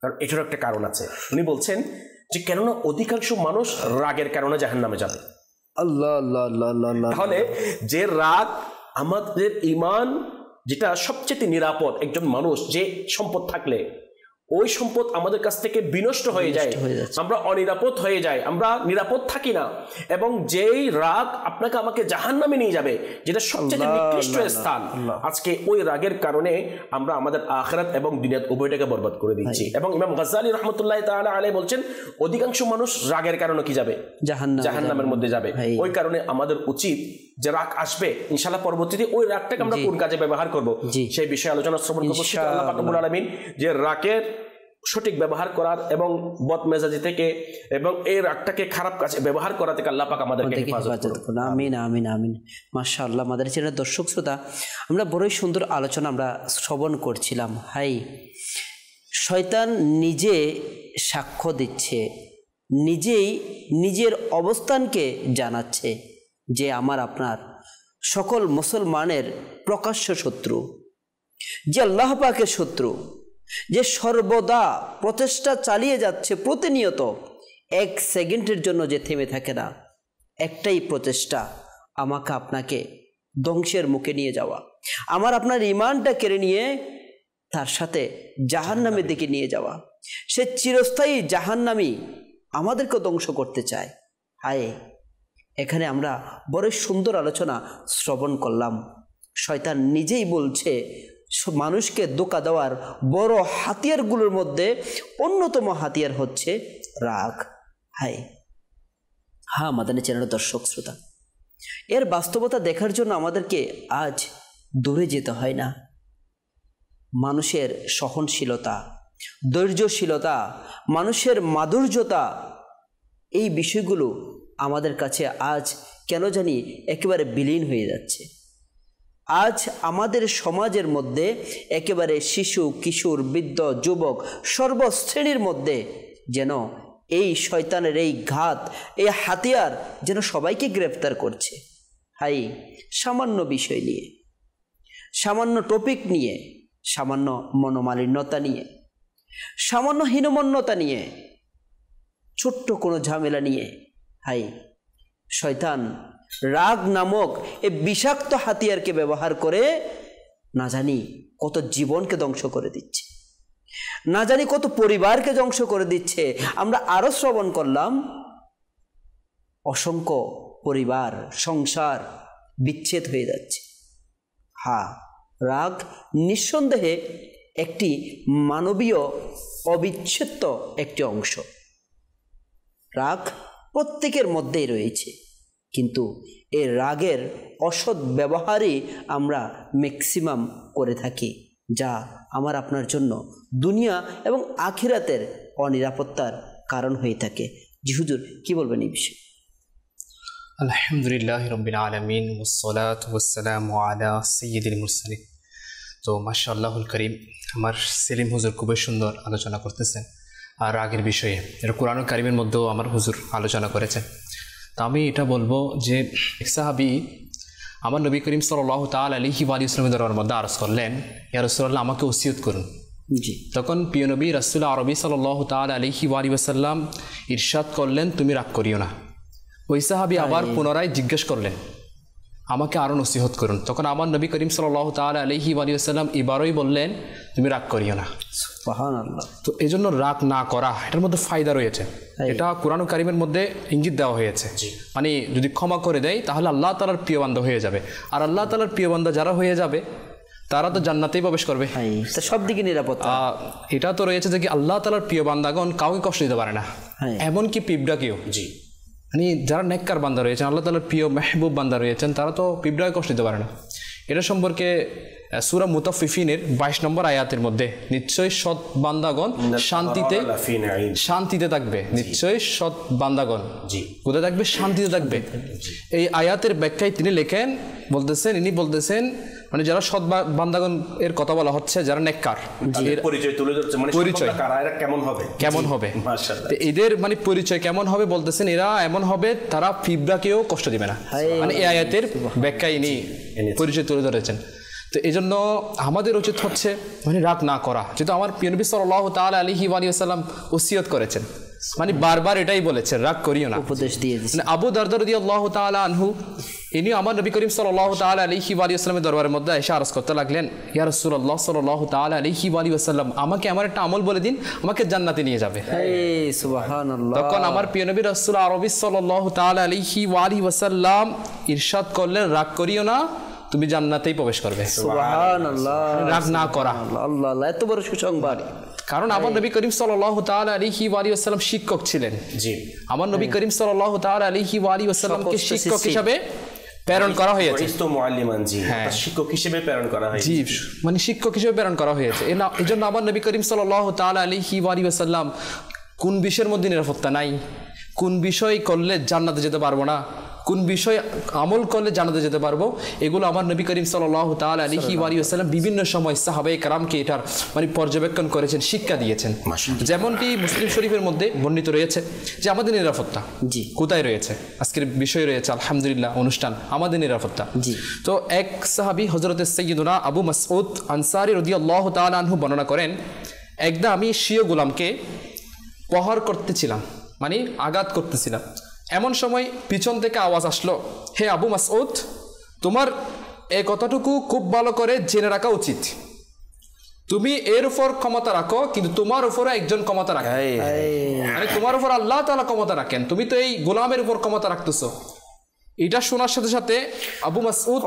কারণ এটার একটা কারণ আছে। উনি বলছেন যে কেননা অধিকাংশ মানুষ রাগের কারণে জাহান্নামে যাবে। আল্লাহ আল্লাহ আল্লাহ আল্লাহ। তাহলে যে রাগ আমাদের ঈমান, যেটা সবচেয়ে নিরাপদ, একজন মানুষ যে সম্পদ থাকলে ওই সম্পদ আমাদের কাছ থেকে বিনষ্ট হয়ে যায়, আমরা অনিরাপদ হয়ে যাই, আমরা নিরাপদ থাকি না, এবং যেই রাগ আপনাকে আমাকে জাহান্নামে নিয়ে যাবে, যেটা সবচেয়ে নিকৃষ্ট স্থান, আজকে ওই রাগের কারণে আমরা আমাদের আখিরাত এবং দুনিয়াত উভয়টাকে বরবাদ করে দিচ্ছি। এবং ইমাম গজ্জালী রাহমাতুল্লাহি তাআলা আলাইহি বলছেন অধিকাংশ মানুষ রাগের কারণে কি যাবে? জাহান্নামের মধ্যে যাবে। ওই কারণে আমাদের উচিত যে রাগ আসবে, ইনশাআল্লাহ পরবর্তীতে ওই রাগটাকে আমরা কোন কাজে ব্যবহার করব সেই বিষয়ে আলোচনা শ্রবণ করব। আল্লাহ পাক রব্বুল আলামিন যে রাগের সঠিক ব্যবহার করার এবং বদমেজাজি থেকে এবং এই রাগটাকে খারাপ কাজে ব্যবহার করা থেকে আল্লাহ পাক আমাদেরকে হেফাজত করুন। আমিন আমিন আমিন। মাশাআল্লাহ। আমাদের চ্যানেলের দর্শক শ্রোতা, আমরা বড়ই সুন্দর আলোচনা আমরা শ্রবণ করছিলাম। হাই, শয়তান নিজে সাক্ষ্য দিচ্ছে, নিজেই নিজের অবস্থানকে জানাচ্ছে যে আমার আপনার সকল মুসলমানের প্রকাশ্য শত্রু, যে আল্লাহ পাকের শত্রু, যে সর্বদা প্রচেষ্টা চালিয়ে যাচ্ছে প্রতিনিয়ত, এক সেকেন্ডের জন্য যে থেমে থাকে না, একটাই প্রচেষ্টা, আমাকে আপনাকে ধ্বংসের মুখে নিয়ে যাওয়া, আমার আপনার ঈমানটা কেড়ে নিয়ে তার সাথে জাহান্নামের দিকে নিয়ে যাওয়া। সে চিরস্থায়ী জাহান্নামী আমাদেরকে ধ্বংস করতে চায়। হায়, এখানে আমরা বড় সুন্দর আলোচনা শ্রবণ করলাম। শয়তান নিজেই বলছে মানুষকে ধোঁকা দেওয়ার বড় হাতিয়ারগুলোর মধ্যে অন্যতম হাতিয়ার হচ্ছে রাগ। হায়, হ্যাঁ মাদানী চ্যানেলের দর্শক শ্রোতা, এর বাস্তবতা দেখার জন্য আমাদেরকে আজ দূরে যেতে হয় না। মানুষের সহনশীলতা, ধৈর্যশীলতা, মানুষের মাধুর্যতা, এই বিষয়গুলো আমাদের কাছে আজ কেন জানি একেবারে বিলীন হয়ে যাচ্ছে। আজ আমাদের সমাজের মধ্যে একেবারে শিশু, কিশোর, বৃদ্ধ, যুবক, সর্বশ্রেণীর মধ্যে যেন এই শয়তানের এই ঘাত, এই হাতিয়ার যেন সবাইকে গ্রেফতার করছে। হাই, সামান্য বিষয় নিয়ে, সামান্য টপিক নিয়ে, সামান্য মনোমালিন্যতা নিয়ে, সামান্য হীনমন্যতা নিয়ে, ছোট্ট কোনো ঝামেলা নিয়ে, হাই, শয়তান রাগ নামক এই বিষাক্ত হাতিয়ারকে ব্যবহার করে না জানি কত জীবনকে ধ্বংস করে দিচ্ছে, না জানি কত পরিবারকে ধ্বংস করে দিচ্ছে। আমরা আরো শ্রবণ করলাম অসংখ্য পরিবার সংসার বিচ্ছেদ হয়ে যাচ্ছে। হ্যাঁ, রাগ নিঃসন্দেহে একটি মানবীয় অবিচ্ছেদ্য একটি অংশ। রাগ প্রত্যেকের মধ্যেই রয়েছে, কিন্তু এই রাগের অসৎ ব্যবহারই আমরা ম্যাক্সিমাম করে থাকি, যা আমার আপনার জন্য দুনিয়া এবং আখিরাতের অনিরাপত্তার কারণ হয়ে থাকে। জি হুজুর, কি বলবেন এই বিষয়ে? আলহামদুলিল্লাহ রব্বিল আলামিন ওয়াসসালাতু ওয়াসসালামু আলা সাইয়্যিদিল মুরসালিন। তো মাশাআল্লাহুল করিম, আমার সেলিম হুজুর খুবই সুন্দর আলোচনা করতেছেন আর রাগের বিষয়ে। এটা কোরআনুল কারীমের মধ্যেও আমার হুজুর আলোচনা করেছেন। তো আমি এটা বলবো যে এক সাহাবী আমার নবী করিম সাল্লাল্লাহু তাআলা আলাইহি ওয়া সাল্লামের দরবারের মধ্যে আরজ করলেন, ইয়া রাসূলুল্লাহ, আমাকে ওসিয়ত করুন। জি। তখন প্রিয় নবী রাসূল আরবি সাল্লাল্লাহু তাআলা আলাইহি ওয়া সাল্লাম ইরশাদ করলেন, তুমি রাগ করিও না। ওই সাহাবী আবার পুনরায় জিজ্ঞেস করলেন, আমাকে আরও নসিহত করুন। তখন আমার নবী করিম সাল্লাল্লাহু তাআলা আলাইহি ওয়া সাল্লাম এবারই বললেন, তুমি রাগ করিও না। সুবহানাল্লাহ। তো এই জন্য রাগ না করা, এটার মধ্যে ফায়দা রয়েছে। এটা কোরআন কারীমের মধ্যে ইঙ্গিত দেওয়া হয়েছে, মানে যদি ক্ষমা করে দেয় তাহলে আল্লাহ তাআলার প্রিয় বান্দা হয়ে যাবে। আর আল্লাহ তাআলার প্রিয় বান্দা যারা হয়ে যাবে তারা তো জান্নাতেই প্রবেশ করবে। সব দিকে নিরাপত্তা। এটা তো রয়েছে যে কি আল্লাহ তাআলার প্রিয় বান্দাগণ কাউকে কষ্ট দিতে পারে না, এমনকি পিঁপড়াকেও। জি, মানে যারা নেককার বান্দা রয়েছেন, আল্লাহ তাআলার প্রিয় মেহবুব বান্দা রয়েছেন, তারা তো পিঁপড়াকে কষ্ট দিতে পারে না। এটা সম্পর্কে সূরা মুতাফফিফিনের 22 নম্বর আয়াতের মধ্যে, নিশ্চয়ই সৎ বান্দাগণ শান্তিতে থাকবে। নিশ্চয়ই সৎ বান্দাগণ কোথায় থাকবে? শান্তিতে থাকবে। এই আয়াতের ব্যাখ্যায় তিনি লেখেন, ইনি বলতেছেন মানে যারা সৎ বান্দাগণ এর কথা বলা হচ্ছে, যারা নেককার, পরিচয় তুলে ধরছে, মানে পরিচয় কেমন হবে এদের মানে পরিচয় কেমন হবে বলতেছেন, এরা এমন হবে তারা পিঁপড়াকেও কষ্ট দিবে না। মানে এই আয়াতের ব্যাখ্যায় ইনি পরিচয় তুলে ধরেছেন। তো এই জন্য আমাদের উচিত হচ্ছে মানে রাগ না করা, যেহেতু আমার প্রিয় নবী সাল্লাল্লাহু তাআলা আলাইহি ওয়া সাল্লাম ওসিয়ত করেছেন, মানে বারবার এটাই বলেছেন, রাগ করিও না, উপদেশ দিয়ে দিয়েছেন। আবু দারদা রাদিয়াল্লাহু তাআলা আনহু, ইনি আমার নবী করিম সাল্লাল্লাহু তাআলা আলাইহি ওয়া সাল্লামের দরবারের মধ্যে এসে আরজ করতে লাগলেন, ইয়া রাসূলুল্লাহ সাল্লাল্লাহু তাআলা আলাইহি ওয়া সাল্লাম, আমাকে আমার একটা আমল বলে দিন, আমাকে জান্নাতে নিয়ে যাবে। সুবহানাল্লাহ। তখন আমার প্রিয় নবী রাসূল আরবি সাল্লাল্লাহু তাআলা আলাইহি ওয়া সাল্লাম ইরশাদ করলেন, রাগ করিও না, তুমি জান্নাতেই প্রবেশ করবে। সুবহানাল্লাহ। রাগ না করা, আল্লাহ আল্লাহ, এত বড় সুসংবাদ। কারণ আমার নবী করিম সাল্লাল্লাহু তাআলা আলাইহি ওয়া সাল্লাম শিক্ষক ছিলেন। জি, আমার নবী করিম সাল্লাল্লাহু তাআলা আলাইহি ওয়া সাল্লামকে শিক্ষক হিসেবে প্রেরণ করা হয়েছে। শিক্ষক হিসেবে প্রেরণ করা হয়েছে। জি, মানে শিক্ষক হিসেবে প্রেরণ করা হয়েছে। এই জন্য আমার নবী করিম সাল্লাল্লাহু তাআলা আলাইহি ওয়া সাল্লাম কোন বিষয়ের মধ্যে নিরাপত্তা নাই, কোন বিষয় করলে জান্নাতে যেতে পারবো না, কোন বিষয় আমল করলে জান্নাতে যেতে পারবো, এগুলো আমার নবী করিম সাল্লাল্লাহু তাআলা আলাইহি ওয়া সাল্লাম বিভিন্ন সময় সাহাবায়ে কেরামকে এটার মানে পর্যবেক্ষণ করেছেন, শিক্ষা দিয়েছেন। যেমনটি মুসলিম শরীফের মধ্যে বর্ণিত রয়েছে যে আমাদের নিরাপত্তা কোথায় রয়েছে, আজকের বিষয় রয়েছে আলহামদুলিল্লাহ অনুষ্ঠান, আমাদের নিরাপত্তা। তো এক সাহাবী হযরত সাইয়্যিদুনা আবু মাসউদ আনসারী রাদিয়াল্লাহু তাআলা আনহু বর্ণনা করেন, একদা আমি স্বীয় গোলামকে প্রহার করতেছিলাম, মানে আঘাত করতেছিলাম। এমন সময় পিছন থেকে আওয়াজ আসলো, হে আবু মাসউদ, তোমার এই কথাটুকু খুব ভালো করে জেনে রাখা উচিত, তুমি এর উপর ক্ষমতা রাখো, কিন্তু তোমার উপরে একজন ক্ষমতা রাখেন, মানে তোমার উপর আল্লাহ তাআলা ক্ষমতা রাখেন, তুমি তো এই গোলামের উপর ক্ষমতা রাখতেছো। এটা শোনার সাথে সাথে আবু মাসউদ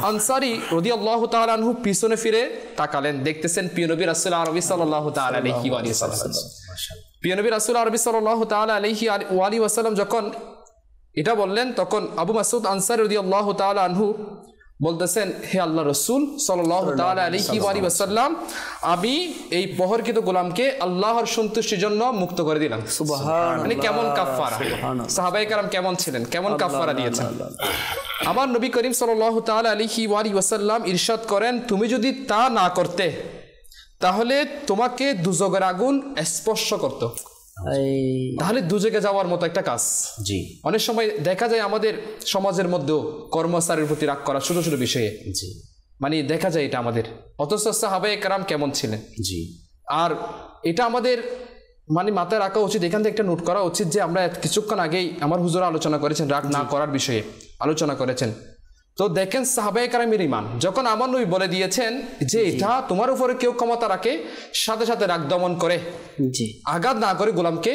আনসারী রাদিয়াল্লাহু তাআলা আনহু পিছনে ফিরে তাকালেন, দেখতেছেন প্রিয় নবী রাসূল আরবি সাল্লাল্লাহু তাআলা আলাইহি ওয়া সাল্লাম। প্রিয় নবী রাসূল আরবি সাল্লাল্লাহু তাআলা আলাইহি ওয়া সাল্লাম যখন এটা বললেন, তখন আবু মাসউদ আনসারী রাদিয়াল্লাহু তাআলা আনহু বলতেছেন, হে আল্লাহ রাসূল সাল্লাল্লাহু তাআলা আলাইহি ওয়া সাল্লাম, আমি এই প্রহরকৃত গোলামকে আল্লাহর সন্তুষ্টির জন্য মুক্ত করে দিলাম। সুবহানাল্লাহ। মানে কেমন কাফারা, সাহাবায়ে কেরাম কেমন ছিলেন, কেমন কাফারা দিয়েছেন। আমার নবী করিম সাল্লাল্লাহু তাআলা আলাইহি ওয়া সাল্লাম ইরশাদ করেন, তুমি যদি তা না করতে তাহলে তোমাকে দুজকের আগুন স্পর্শ করত, তাহলে দুজকে যাওয়ার মতো একটা কাজ। জি, অনেক সময় দেখা যায় আমাদের সমাজের মধ্যেও কর্মচারীর প্রতি রাগ করা ছোট ছোট বিষয়ে, জি মানে দেখা যায় এটা আমাদের, অথচ সাহাবায়ে কেরাম কেমন ছিলেন। জি, আর এটা আমাদের মানে মাথায় রাখা উচিত, এখান থেকে একটা নোট করা উচিত যে আমরা কিছুক্ষণ আগেই আমার হুজুর আলোচনা করেছেন রাগ না করার বিষয়ে। আলোচনা করেছেন। তো দেখেন সাহাবায়ে কেরামের ঈমান, যখন আমার নবী বলে দিয়েছেন যে এটা তোমার উপরে কেউ ক্ষমতা রাখে, সাথে সাথে রাগ দমন করে, জি, আঘাত না করে গোলামকে,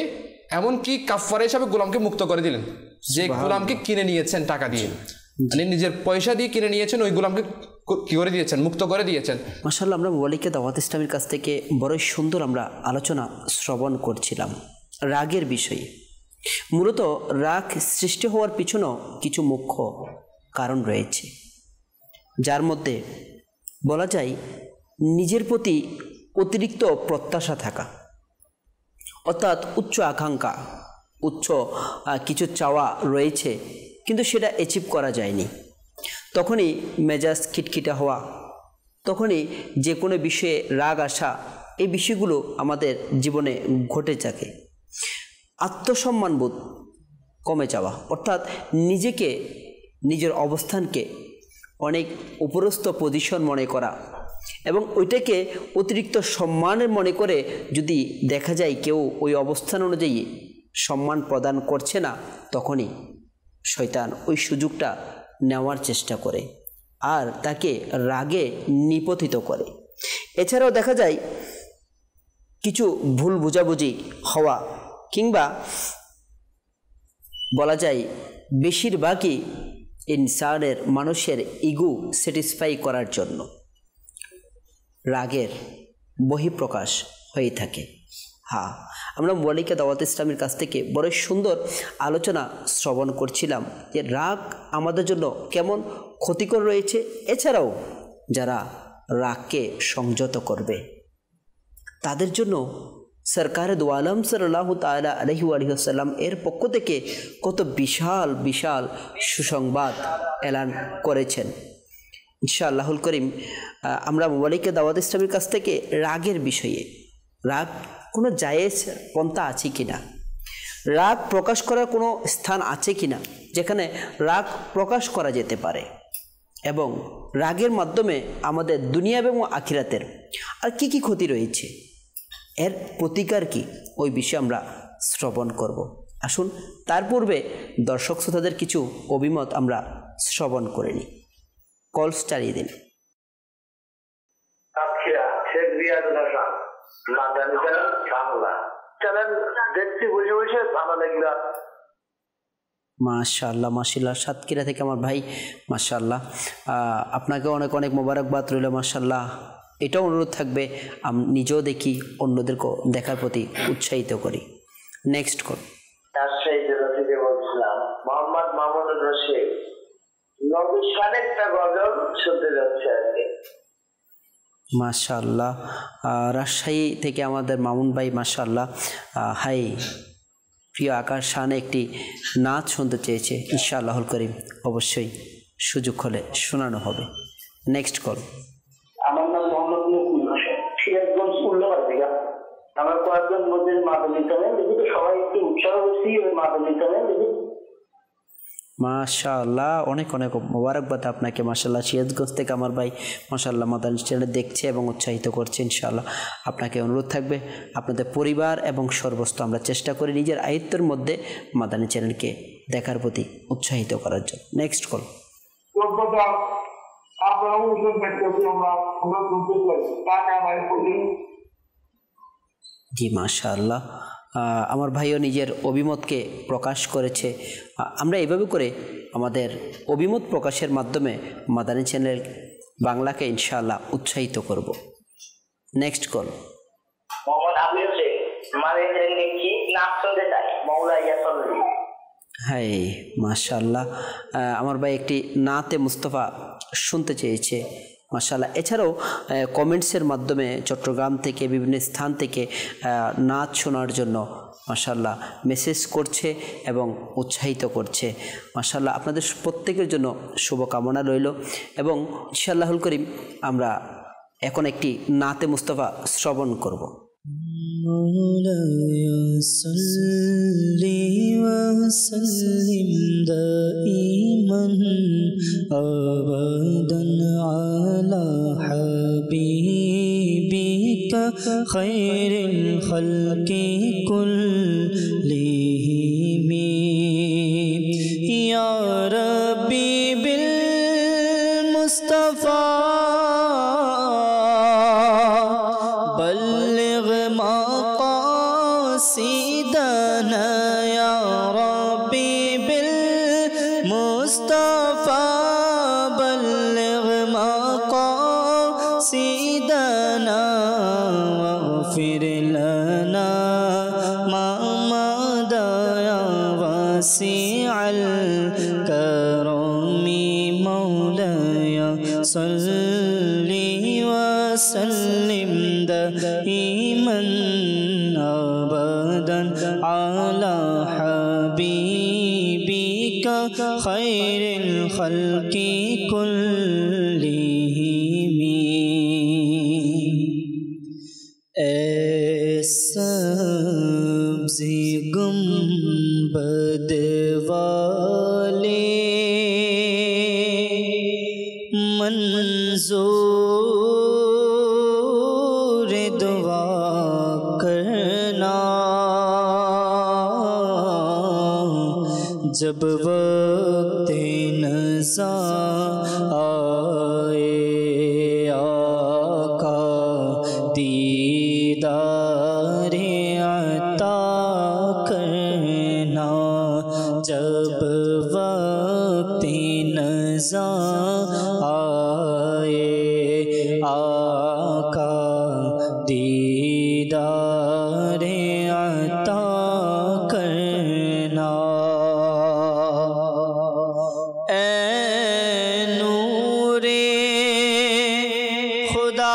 এমনকি কাফারা হিসাবে গোলামকে মুক্ত করে দিলেন। যে গোলামকে কিনে নিয়েছেন টাকা দিয়ে, মানে নিজের পয়সা দিয়ে কিনে নিয়েছেন, ওই গোলামকে কি করে দিয়েছেন? মুক্ত করে দিয়েছেন। মাশাআল্লাহ, আমরা মোবালিকে দাওয়াত ইসলামের কাছ থেকে বড়ই সুন্দর আমরা আলোচনা শ্রবণ করছিলাম রাগের বিষয়ে। মূলত রাগ সৃষ্টি হওয়ার পিছনেও কিছু মুখ্য কারণ রয়েছে, যার মধ্যে বলা যায় নিজের প্রতি অতিরিক্ত প্রত্যাশা থাকা, অর্থাৎ উচ্চ আকাঙ্ক্ষা, উচ্চ কিছু চাওয়া রয়েছে কিন্তু সেটা অ্যাচিভ করা যায়নি, তখনই মেজাজ খিটখিটা হওয়া, তখনই যে কোনো বিষয়ে রাগ আসা, এই বিষয়গুলো আমাদের জীবনে ঘটে থাকে। আত্মসম্মানবোধ কমে যাওয়া, অর্থাৎ নিজেকে, নিজের অবস্থানকে অনেক উপরস্থ পজিশন মনে করা এবং ওইটাকে অতিরিক্ত সম্মানের মনে করে যদি দেখা যায় কেউ ওই অবস্থান অনুযায়ী সম্মান প্রদান করছে না, তখনই শয়তান ওই সুযোগটা নেওয়ার চেষ্টা করে আর তাকে রাগে নিপতিত করে। এছাড়াও দেখা যায় কিছু ভুল বোঝাবুঝি হওয়া, কিংবা বলা যায় বেশিরভাগই ইনসানের, মানুষের ইগো স্যাটিসফাই করার জন্য রাগের বহিঃপ্রকাশ হয়ে থাকে। হ্যাঁ, আমরা মোবালিকা দাওয়াত ইসলামের কাছ থেকে বড় সুন্দর আলোচনা শ্রবণ করছিলাম যে রাগ আমাদের জন্য কেমন ক্ষতিকর রয়েছে, এছাড়াও যারা রাগকে সংযত করবে তাদের জন্য সরকারে দু আলম সাল্লাল্লাহু তাআলা আলাইহি ওয়াসাল্লাম এর পক্ষ থেকে কত বিশাল বিশাল সুসংবাদ এলান করেছেন। ইনশাআল্লাহুল করিম আমরা মোবালিকা দাওয়াত ইসলামের কাছ থেকে রাগের বিষয়ে, রাগ কোনো জায়েজ পন্থা আছে কিনা, রাগ প্রকাশ করার কোনো স্থান আছে কিনা যেখানে রাগ প্রকাশ করা যেতে পারে, এবং রাগের মাধ্যমে আমাদের দুনিয়া এবং আখিরাতের আর কি কি ক্ষতি রয়েছে, এর প্রতিকার কি, ওই বিষয়ে আমরা শ্রবণ করব। আসুন তার পূর্বে দর্শক শ্রোতাদের কিছু অভিমত আমরা শ্রবণ করে নিই। কলস চালিয়ে দিন। মাশাআল্লাহ, মাশাআল্লাহ, সাতক্ষীরা থেকে আমার ভাই, মাশাআল্লাহ, আপনাকে অনেক অনেক মোবারকবাদ রইল। মাশাআল্লাহ, এটাও অনুরোধ থাকবে নিজেও দেখি, অন্যদেরকেও দেখার প্রতি উৎসাহিত করি। Next call. বলছিলাম মোহাম্মদ মামুনুর রশিদ, নবীর শানেরটা গজল শুনতে যাচ্ছে আর কি। মাশাআল্লাহ, রাজশাহী থেকে আমাদের মামুন ভাই, মাশাআল্লাহ, হাই প্রিয় আকাশ শানে একটি নাচ শুনতে চেয়েছে। ইনশাআল্লাহুল করিম অবশ্যই সুযোগ হলে শোনানো হবে। Next call. আমার নাম মোহাম্মদ মুকুল হোসেন, সিরাজগঞ্জ উল্লাপাড়া থেকে। আমার কয়েকজন মধ্যে মাদনী টানেন দেখি, তো সবাই একটু উৎসাহ করছি ওই মাদনী টানেন দেখি। মাশাআল্লাহ, অনেক অনেক মোবারকবাদ আপনাকে। মাশাআল্লাহ, সিরাজগঞ্জ থেকে আমার ভাই মাশাআল্লাহ মাদানী চ্যানেল দেখছে এবং উৎসাহিত করছে। ইনশাআল্লাহ আপনাকে অনুরোধ থাকবে, আপনাদের পরিবার এবং সর্বস্ব আমরা চেষ্টা করি নিজের আয়ত্তের মধ্যে মাদানী চ্যানেলকে দেখার প্রতি উৎসাহিত করার জন্য। Next call. জি মাশাআল্লাহ, আমার ভাইও নিজের অভিমতকে প্রকাশ করেছে। আমরা এভাবে করে আমাদের অভিমত প্রকাশের মাধ্যমে মাদানী চ্যানেল বাংলাকে ইনশাআল্লাহ উৎসাহিত করব। Next call. হাই মাশাআল্লাহ, আমার ভাই একটি নাতে মুস্তফা শুনতে চেয়েছে। মাশাআল্লাহ, এছাড়াও কমেন্টসের মাধ্যমে চট্টগ্রাম থেকে বিভিন্ন স্থান থেকে নাচ শোনার জন্য মাশাআল্লাহ মেসেজ করছে এবং উৎসাহিত করছে। মাশাআল্লাহ, আপনাদের প্রত্যেকের জন্য শুভকামনা রইল এবং ইনশাআল্লাহুল করিম আমরা এখন একটি নাতে মুস্তফা শ্রবণ করব। مولاي صل وسلم دائما أبدا على حبيبك خير الخلق كلهم يا رب ربي بالمصطفى بلغ مقاصدنا يا ربي بالمصطفى بلغ مقاصدنا واغفر لنا ما مضى يا واسع الكرم مولاي صل وسلم دائما أبدا على حبيبك خير الخلق كلهم سبزی گنبد والے منظور دعا کرنا جب وقت نزا آئے آقا دیدار عطا کرنا جب وقت نزا آئے آقا دیدار عطا کرنا اے نور خدا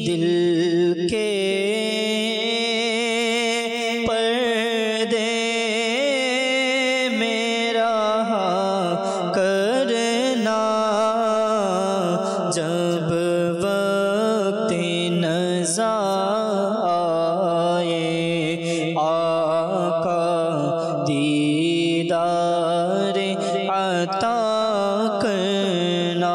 دل کے پردے میرا کرنا جب وقت نزا آئے آقا دیدار عطا کرنا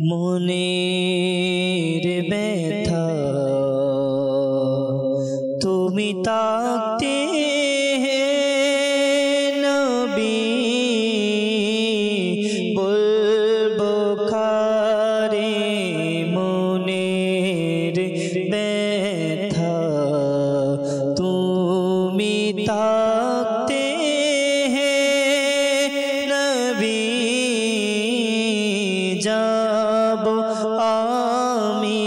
منیر بیٹھا تمہیں تاکتے ہیں نبی بخارے منیر بیٹھا تمہیں تاکتے ہیں نبی جب آمی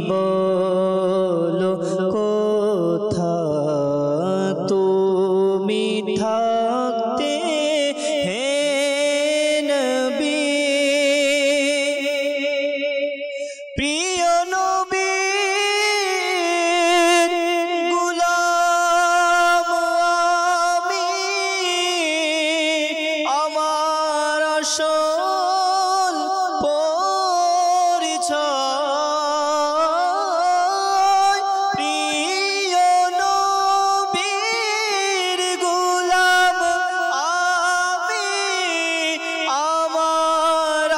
بولو کو تھا تمہیں تھاکتے ہیں نبی প্রিয় নবীর গোলাম আমি আমার আসল পরিচয় প্রিয় নবীর গোলাম আমি আমার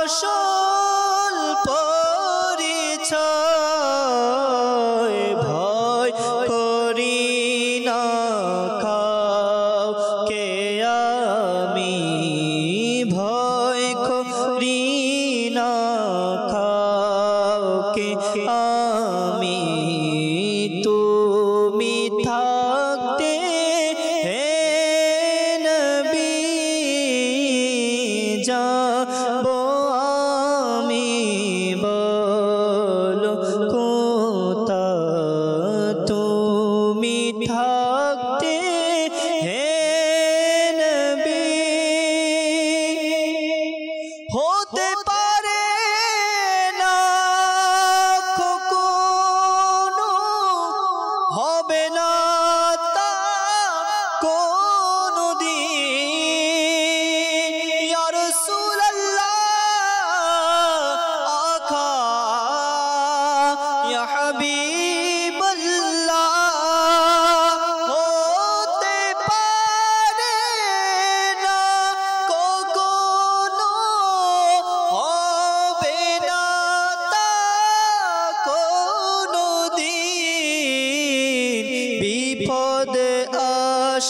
আসল পরিচয় ভয় করি না কাউকে আমি ভয় করি না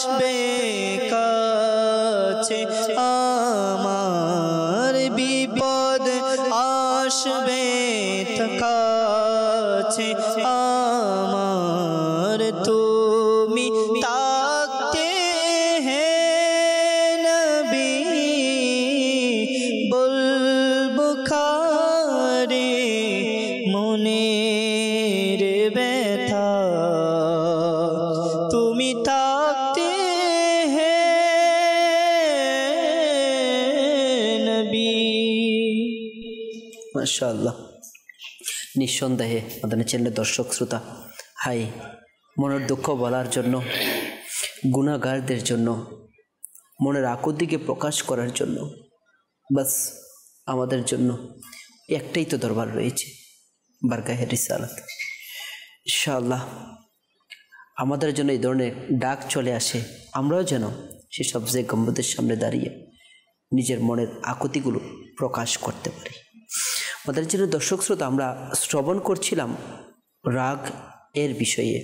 আসবে কাছে, আমার বিপদ আসবে কাছে আমার, তুমি তাকতে হে নবী, বলবো কারে মনের ব্যথা, তুমি তাকতে হে নবী। মাশাআল্লাহ। নিঃসন্দেহে আমাদের চ্যানেলের দর্শক শ্রোতা, হাই মনের দুঃখ বলার জন্য, গুনাহগারদের জন্য, মনের আকুতিকে প্রকাশ করার জন্য বাস আমাদের জন্য একটাই তো দরবার রয়েছে, বারগাহে রিসালাত। ইনশাআল্লাহ আমাদের জন্য এই ধরনের ডাক চলে আসে, আমরাও যেন সে সবজে গম্বুদের সামনে দাঁড়িয়ে নিজের মনের আকুতিগুলো প্রকাশ করতে পারি। আমাদের জন্য দর্শক শ্রোতা, আমরা শ্রবণ করছিলাম রাগ এর বিষয়ে,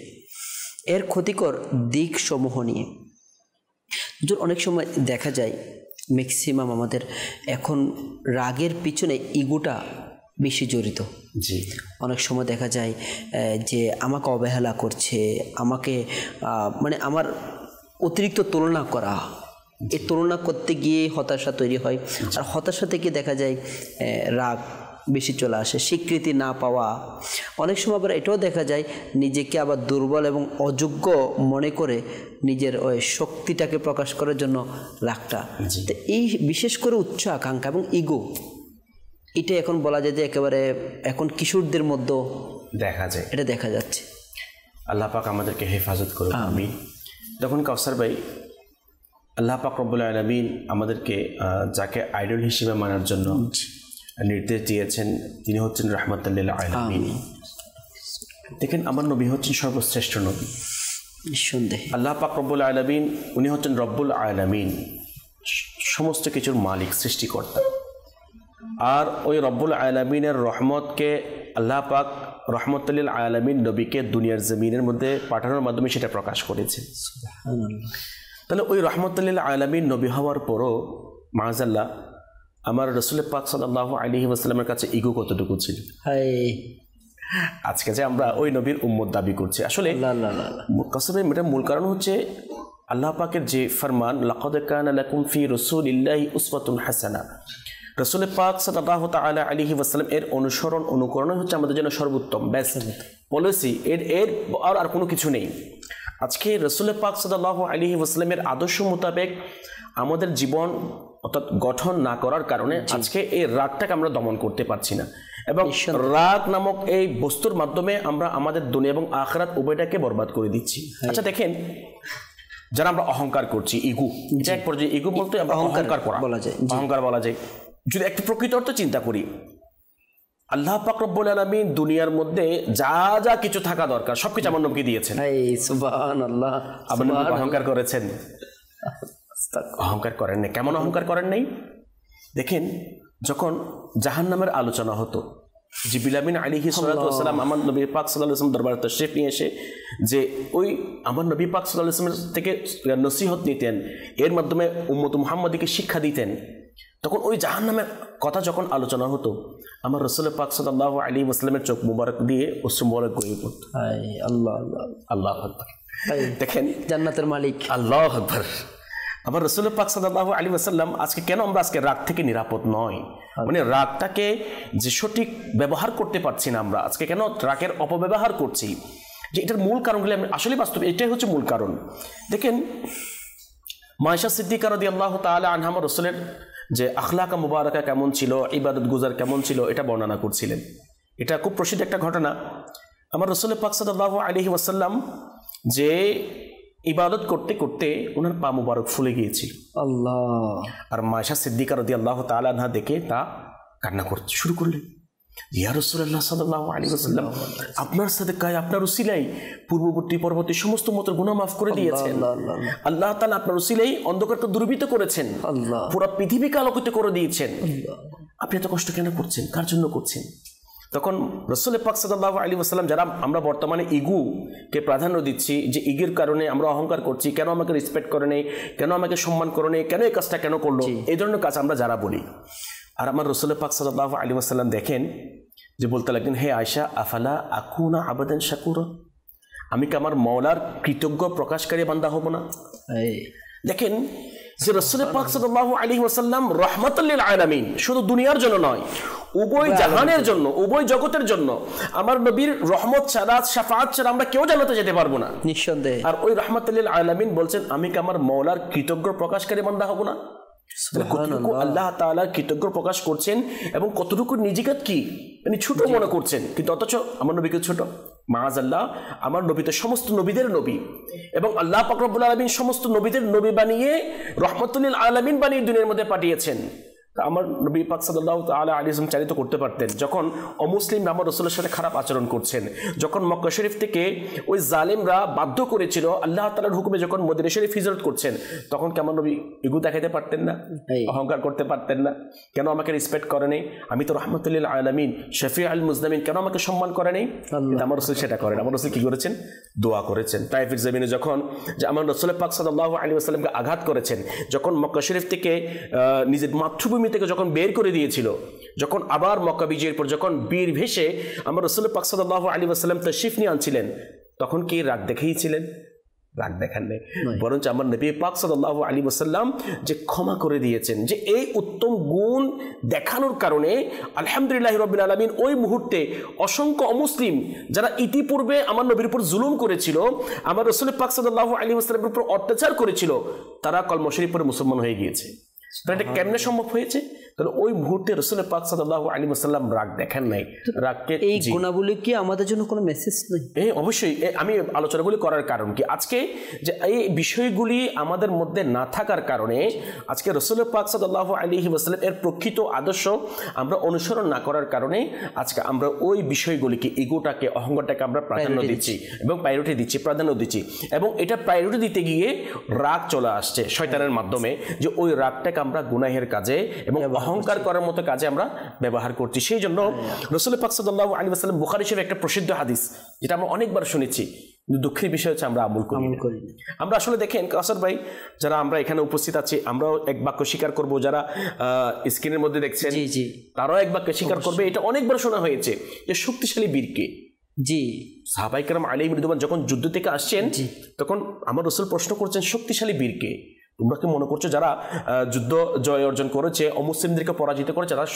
এর ক্ষতিকর দিক সমূহ নিয়ে। অনেক সময় দেখা যায় ম্যাক্সিমাম আমাদের এখন রাগের পিছনে ইগোটা বেশি জড়িত। জি, অনেক সময় দেখা যায় যে আমাকে অবহেলা করছে, আমাকে মানে আমার অতিরিক্ত তুলনা করা, এই তুলনা করতে গিয়ে হতাশা তৈরি হয়। আর হতাশা থেকে দেখা যায় রাগ বেশি চলে আসে, স্বীকৃতি না পাওয়া। অনেক সময় আবার এটাও দেখা যায় নিজেকে আবার দুর্বল এবং অযোগ্য মনে করে নিজের ওই শক্তিটাকে প্রকাশ করার জন্য রাগটা। তো এই বিশেষ করে উচ্চ আকাঙ্ক্ষা এবং ইগো, এটা এখন বলা যায় যে একেবারে এখন কিশোরদের মধ্যেও দেখা যায়, এটা দেখা যাচ্ছে। আল্লাহ পাক আমাদেরকে হেফাজত করুন, আমিন। দেখুন কাউসার ভাই, আল্লাহ পাক রব্বুল আলামিন আমাদেরকে যাকে আইডল হিসেবে মানার জন্য নির্দেশ দিয়েছেন তিনি হচ্ছেন রাহমাতুল লিল আলামিন। দেখেন আমার নবী হচ্ছেন সর্বশ্রেষ্ঠ নবী, নিঃসন্দেহে আল্লাহ পাক রব্বুল আলামিন উনি হচ্ছেন রব্বুল আলামিন, সমস্ত কিছুর মালিক, সৃষ্টিকর্তা। আর ওই রব্বুল আলামিনের রহমতকে আল্লাহ পাক রহমাতুল লিল আলামিন নবীকে দুনিয়ার জমিনের মধ্যে পাঠানোর মাধ্যমে সেটা প্রকাশ করেছে। তাহলে ওই রহমাতুল লিল আলামিন নবী হওয়ার পরও মাআযাল্লাহ আমার রাসূল পাক সাল্লাল্লাহু আলাইহি ওয়াসাল্লামের কাছে ইগো কতটুকু ছিল। আজকে যে আমরা ওই নবীর উম্মত দাবি করছি, আসলে কাসবে এটার মূল কারণ হচ্ছে আল্লাহ পাকের যে ফরমান, লাকাদ কানা লাকুম ফি রাসূলিল্লাহি উসওয়াতুন হাসানা। রাসূল পাক সাল্লাল্লাহু তাআলা আলাইহি ওয়াসাল্লাম এর অনুসরণ অনুকরণ হচ্ছে আমাদের জন্য সর্বোত্তম বেস্ট পলিসি, এর আর কোনো কিছু নেই। আজকে রাসূল পাক সাল্লাল্লাহু আলাইহি ওয়াসাল্লামের আদর্শ মোতাবেক আমাদের জীবন অর্থাৎ গঠন না করার কারণে আজকে এই রাগটাকে আমরা দমন করতে পারছি না, এবং রাগ নামক এই বস্তুর মাধ্যমে আমরা আমাদের দুনিয়া এবং আখিরাত উভয়টাকে বরবাদ করে দিচ্ছি। আচ্ছা দেখেন, যারা আমরা অহংকার করছি, ইগো, এটা এক পর্যায়ে ইগো বলতে আমরা অহংকার করা বলা যায়, অহংকার বলা যায়। যদি একটু প্রকৃত অর্থে চিন্তা করি, আল্লাহ পাক রব্বুল আলামিন দুনিয়ার মধ্যে যা যা কিছু থাকা দরকার সবকিছু আমার নবীকে দিয়েছেন। সুবহানাল্লাহ। আপনি অহংকার করেছেন? অহংকার করেন নাই। কেমন অহংকার করেন নাই? দেখেন, যখন জাহান্নামের আলোচনা হতো, জিবরিল আমিন আলাইহিস সালাতু ওয়াস সালাম আমার নবী পাক সাল্লাল্লাহু আলাইহি ওয়াসাল্লাম দরবারে তাশরীফ নিয়ে এসে যে ওই আমার নবী পাক সাল্লাল্লাহু আলাইহি ওয়াসাল্লাম থেকে নসিহত নিতেন, এর মাধ্যমে উম্মত মুহাম্মাদীকে শিক্ষা দিতেন, তখন ওই জাহান্নামের কথা যখন আলোচনা হতো, আমার রাসূল পাক সাল্লাল্লাহু আলাইহি ওয়াসাল্লামের চোখ মুবারক দিয়ে অশ্রু মুবারক গড়িয়ে পড়তো। আল্লাহ আল্লাহু আকবার। দেখেন, জান্নাতের মালিক, আল্লাহু আকবার। আবার রাসূল পাক সাল্লাল্লাহু আলাইহি ওয়াসাল্লাম আজকে কেন আমরা আজকে রাগ থেকে নিরাপদ নয়, মানে রাগটাকে যে সঠিক ব্যবহার করতে পারছি না, আমরা আজকে কেন রাগের অপব্যবহার করছি, যে এটার মূল কারণগুলি আমি আসলে বাস্তবে এটাই হচ্ছে মূল কারণ। দেখেন, মায়েশা সিদ্দিকা রাদিয়াল্লাহু তাআলা আনহা রাসূলের যে আখলাকা মুবারাকা কেমন ছিল, ইবাদত গুজার কেমন ছিল, এটা বর্ণনা করছিলেন। এটা খুব প্রসিদ্ধ একটা ঘটনা। আমার রাসূল পাক সাল্লাল্লাহু আলাইহি ওয়াসাল্লাম যে ইবাদত করতে করতে ওনার পা মুবারক ফুলে গিয়েছিল। আল্লাহ। আর মায়েশা সিদ্দিকা রাদিয়াল্লাহু তাআলা আনহা দেখে তা কান্না করতে শুরু করলেন, ইয়া রাসূলুল্লাহ সাল্লাল্লাহু আলাইহি ওয়াসাল্লাম, আপনার সাদকায়, আপনার উসিলাই পূর্ববর্তী পরবর্তী সমস্ত মতের গুনাহ মাফ করে দিয়েছেন। আল্লাহ তাআলা আপনার উসিলাই অন্ধকারকে দূরীভূত করেছেন, পুরো পৃথিবীকে আলোকিত করে দিয়েছেন। আপনি এত কষ্ট কেন করছেন? কার জন্য করছেন? তখন রাসূল পাক সাল্লাল্লাহু আলাইহি ওয়াসাল্লাম, যারা আমরা বর্তমানে ইগুকে প্রাধান্য দিচ্ছি, যে ইগের কারণে আমরা অহংকার করছি, কেন আমাকে রেসপেক্ট করে নেই, কেন আমাকে সম্মান করে নেই, কেন এই কাজটা কেন করলো, এই ধরনের কাজ আমরা যারা বলি। আর আমার রাসূল পাক সাল্লাল্লাহু আলাইহি ওয়াসাল্লাম দেখেন যে বলতে লাগলেন, হে আয়েশা, আফালা আকুনা আবাদান শাকুরা, আমি কি আমার মওলার কৃতজ্ঞ প্রকাশকারী বান্দা হব না? দেখেন যে রাসূল পাক সাল্লাল্লাহু আলাইহি ওয়াসাল্লাম রাহমাতুল লিল আলামিন, শুধু দুনিয়ার জন্য নয়, উভয় জাহানের জন্য, উভয় জগতের জন্য। আমার নবীর রহমত ছাড়া, শাফাআত ছাড়া আমরা কেউ জান্নাতে যেতে পারবো না, নিঃসন্দেহে। আর ওই রাহমাতুল লিল আলামিন বলছেন, আমি কি আমার মওলার কৃতজ্ঞ প্রকাশকারী বান্দা হব না? কতটুকু আল্লাহ তাআলা কৃতজ্ঞ প্রকাশ করছেন এবং কতটুকু নিজেকে কি মানে ছোট মনে করছেন, কিন্তু অথচ আমার নবীকে ছোট। মাআযাল্লাহ, আমার নবী তো সমস্ত নবীদের নবী, এবং আল্লাহ পাক রব্বুল আলামিন সমস্ত নবীদের নবী বানিয়ে রহমাতুল লিল আলামিন বানিয়ে দুনিয়ার মধ্যে পাঠিয়েছেন। আমার নবী পাক সাল্লাল্লাহু তাআলা আলাইহি ওয়াসাল্লাম চালিত করতে পারতেন, যখন অমুসলিমরা আমার রাসূলের সাথে খারাপ আচরণ করছেন, যখন মক্কা শরীফ থেকে ওই জালেমরা বাধ্য করেছিল, আল্লাহ তাআলার হুকুমে যখন মদিনা শরীফ হিজরত করছেন, তখন কি আমার নবী ইগো দেখাতে পারতেন না, অহংকার করতে পারতেন না? কেন আমাকে রেসপেক্ট করে নেই? আমি তো রাহমাতুল লিল আলামিন, শফিউল মুজনিমিন, কেন আমাকে সম্মান করে নেই? আমার রাসূল সেটা করেন। আমার রাসূল কি করেছেন? দোয়া করেছেন। তাইফের জমিনে যখন যে আমার রাসূল পাক সাল্লাল্লাহু আলাইহি ওয়াসাল্লামকে আঘাত করেছেন, যখন মক্কা শরীফ থেকে নিজের মাতৃভূমি থেকে যখন বের করে দিয়েছিল, যখন আবার মক্কা বিজয়ের পর যখন বীর ভেসে আমার রাসূল পাক সাল্লাল্লাহু আলাইহি ওয়াসাল্লাম তাশরীফ নিয়ে আনছিলেন, তখন কি রাগ দেখিয়েছিলেন? রাগ দেখান নেই, বরঞ্চ আমার নবী পাক সাল্লাল্লাহু আলাইহি ওয়াসাল্লাম যে ক্ষমা করে দিয়েছেন, যে এই উত্তম গুণ দেখানোর কারণে আলহামদুলিল্লাহ রাব্বিল আলামিন ওই মুহূর্তে অসংখ্য অমুসলিম যারা ইতিপূর্বে আমার নবীর উপর জুলুম করেছিল, আমার রাসূল পাক সাল্লাল্লাহু আলাইহি ওয়াসাল্লামের উপর অত্যাচার করেছিল, তারা কলমা শরীফ পড়ে মুসলমান হয়ে গিয়েছে। এটা কেমনে সম্ভব হয়েছে? তাহলে ওই মুহূর্তে রাসূল পাক সাল্লাল্লাহু আলাইহি ওয়াসাল্লাম রাগ দেখান নাই। রাগকে এই গুণাবলী কি আমাদের জন্য কোনো মেসেজ নেই? অবশ্যই। আমি আলোচনাগুলি করার কারণ কি, আজকে যে এই বিষয়গুলি আমাদের মধ্যে না থাকার কারণে আজকে রাসূল পাক সাল্লাল্লাহু আলাইহি ওয়াসাল্লাম এর প্রকৃত আদর্শ আমরা অনুসরণ না করার কারণে আজকে আমরা ওই বিষয়গুলিকে, ইগোটাকে, অহংকারটাকে আমরা প্রাধান্য দিচ্ছি এবং প্রায়োরিটি দিচ্ছি, প্রাধান্য দিচ্ছি, এবং এটা প্রায়োরিটি দিতে গিয়ে রাগ চলে আসছে শয়তানের মাধ্যমে, যে ওই রাগটাকে আমরা গুনাহের কাজে এবং অহংকার করার মতো কাজে আমরা ব্যবহার করছি। সেই জন্য রাসূল পাক সাল্লাল্লাহু আলাইহি ওয়াসাল্লাম বুখারী শরীফে একটা প্রসিদ্ধ হাদিস, যেটা আমরা অনেকবার শুনেছি, কিন্তু দুঃখের বিষয় হচ্ছে আমরা আমল করি। আমরা আসলে দেখেন কাসার ভাই, যারা আমরা এখানে উপস্থিত আছি, আমরাও এক বাক্য স্বীকার করব, যারা স্ক্রিনের মধ্যে দেখছেন তারাও এক বাক্য স্বীকার করবে। এটা অনেকবার শোনা হয়েছে যে শক্তিশালী বীরকে। জি, সাহাবায়ে কেরাম আলাইহিম রিদওয়ান যখন যুদ্ধ থেকে আসছেন, তখন আমার রাসূল প্রশ্ন করছেন, শক্তিশালী বীরকে? তোমরা কি মনে করছো যারা যুদ্ধ জয় অর্জন করেছে, অমুসলিমদেরকে পরাজিত করেছে, তারা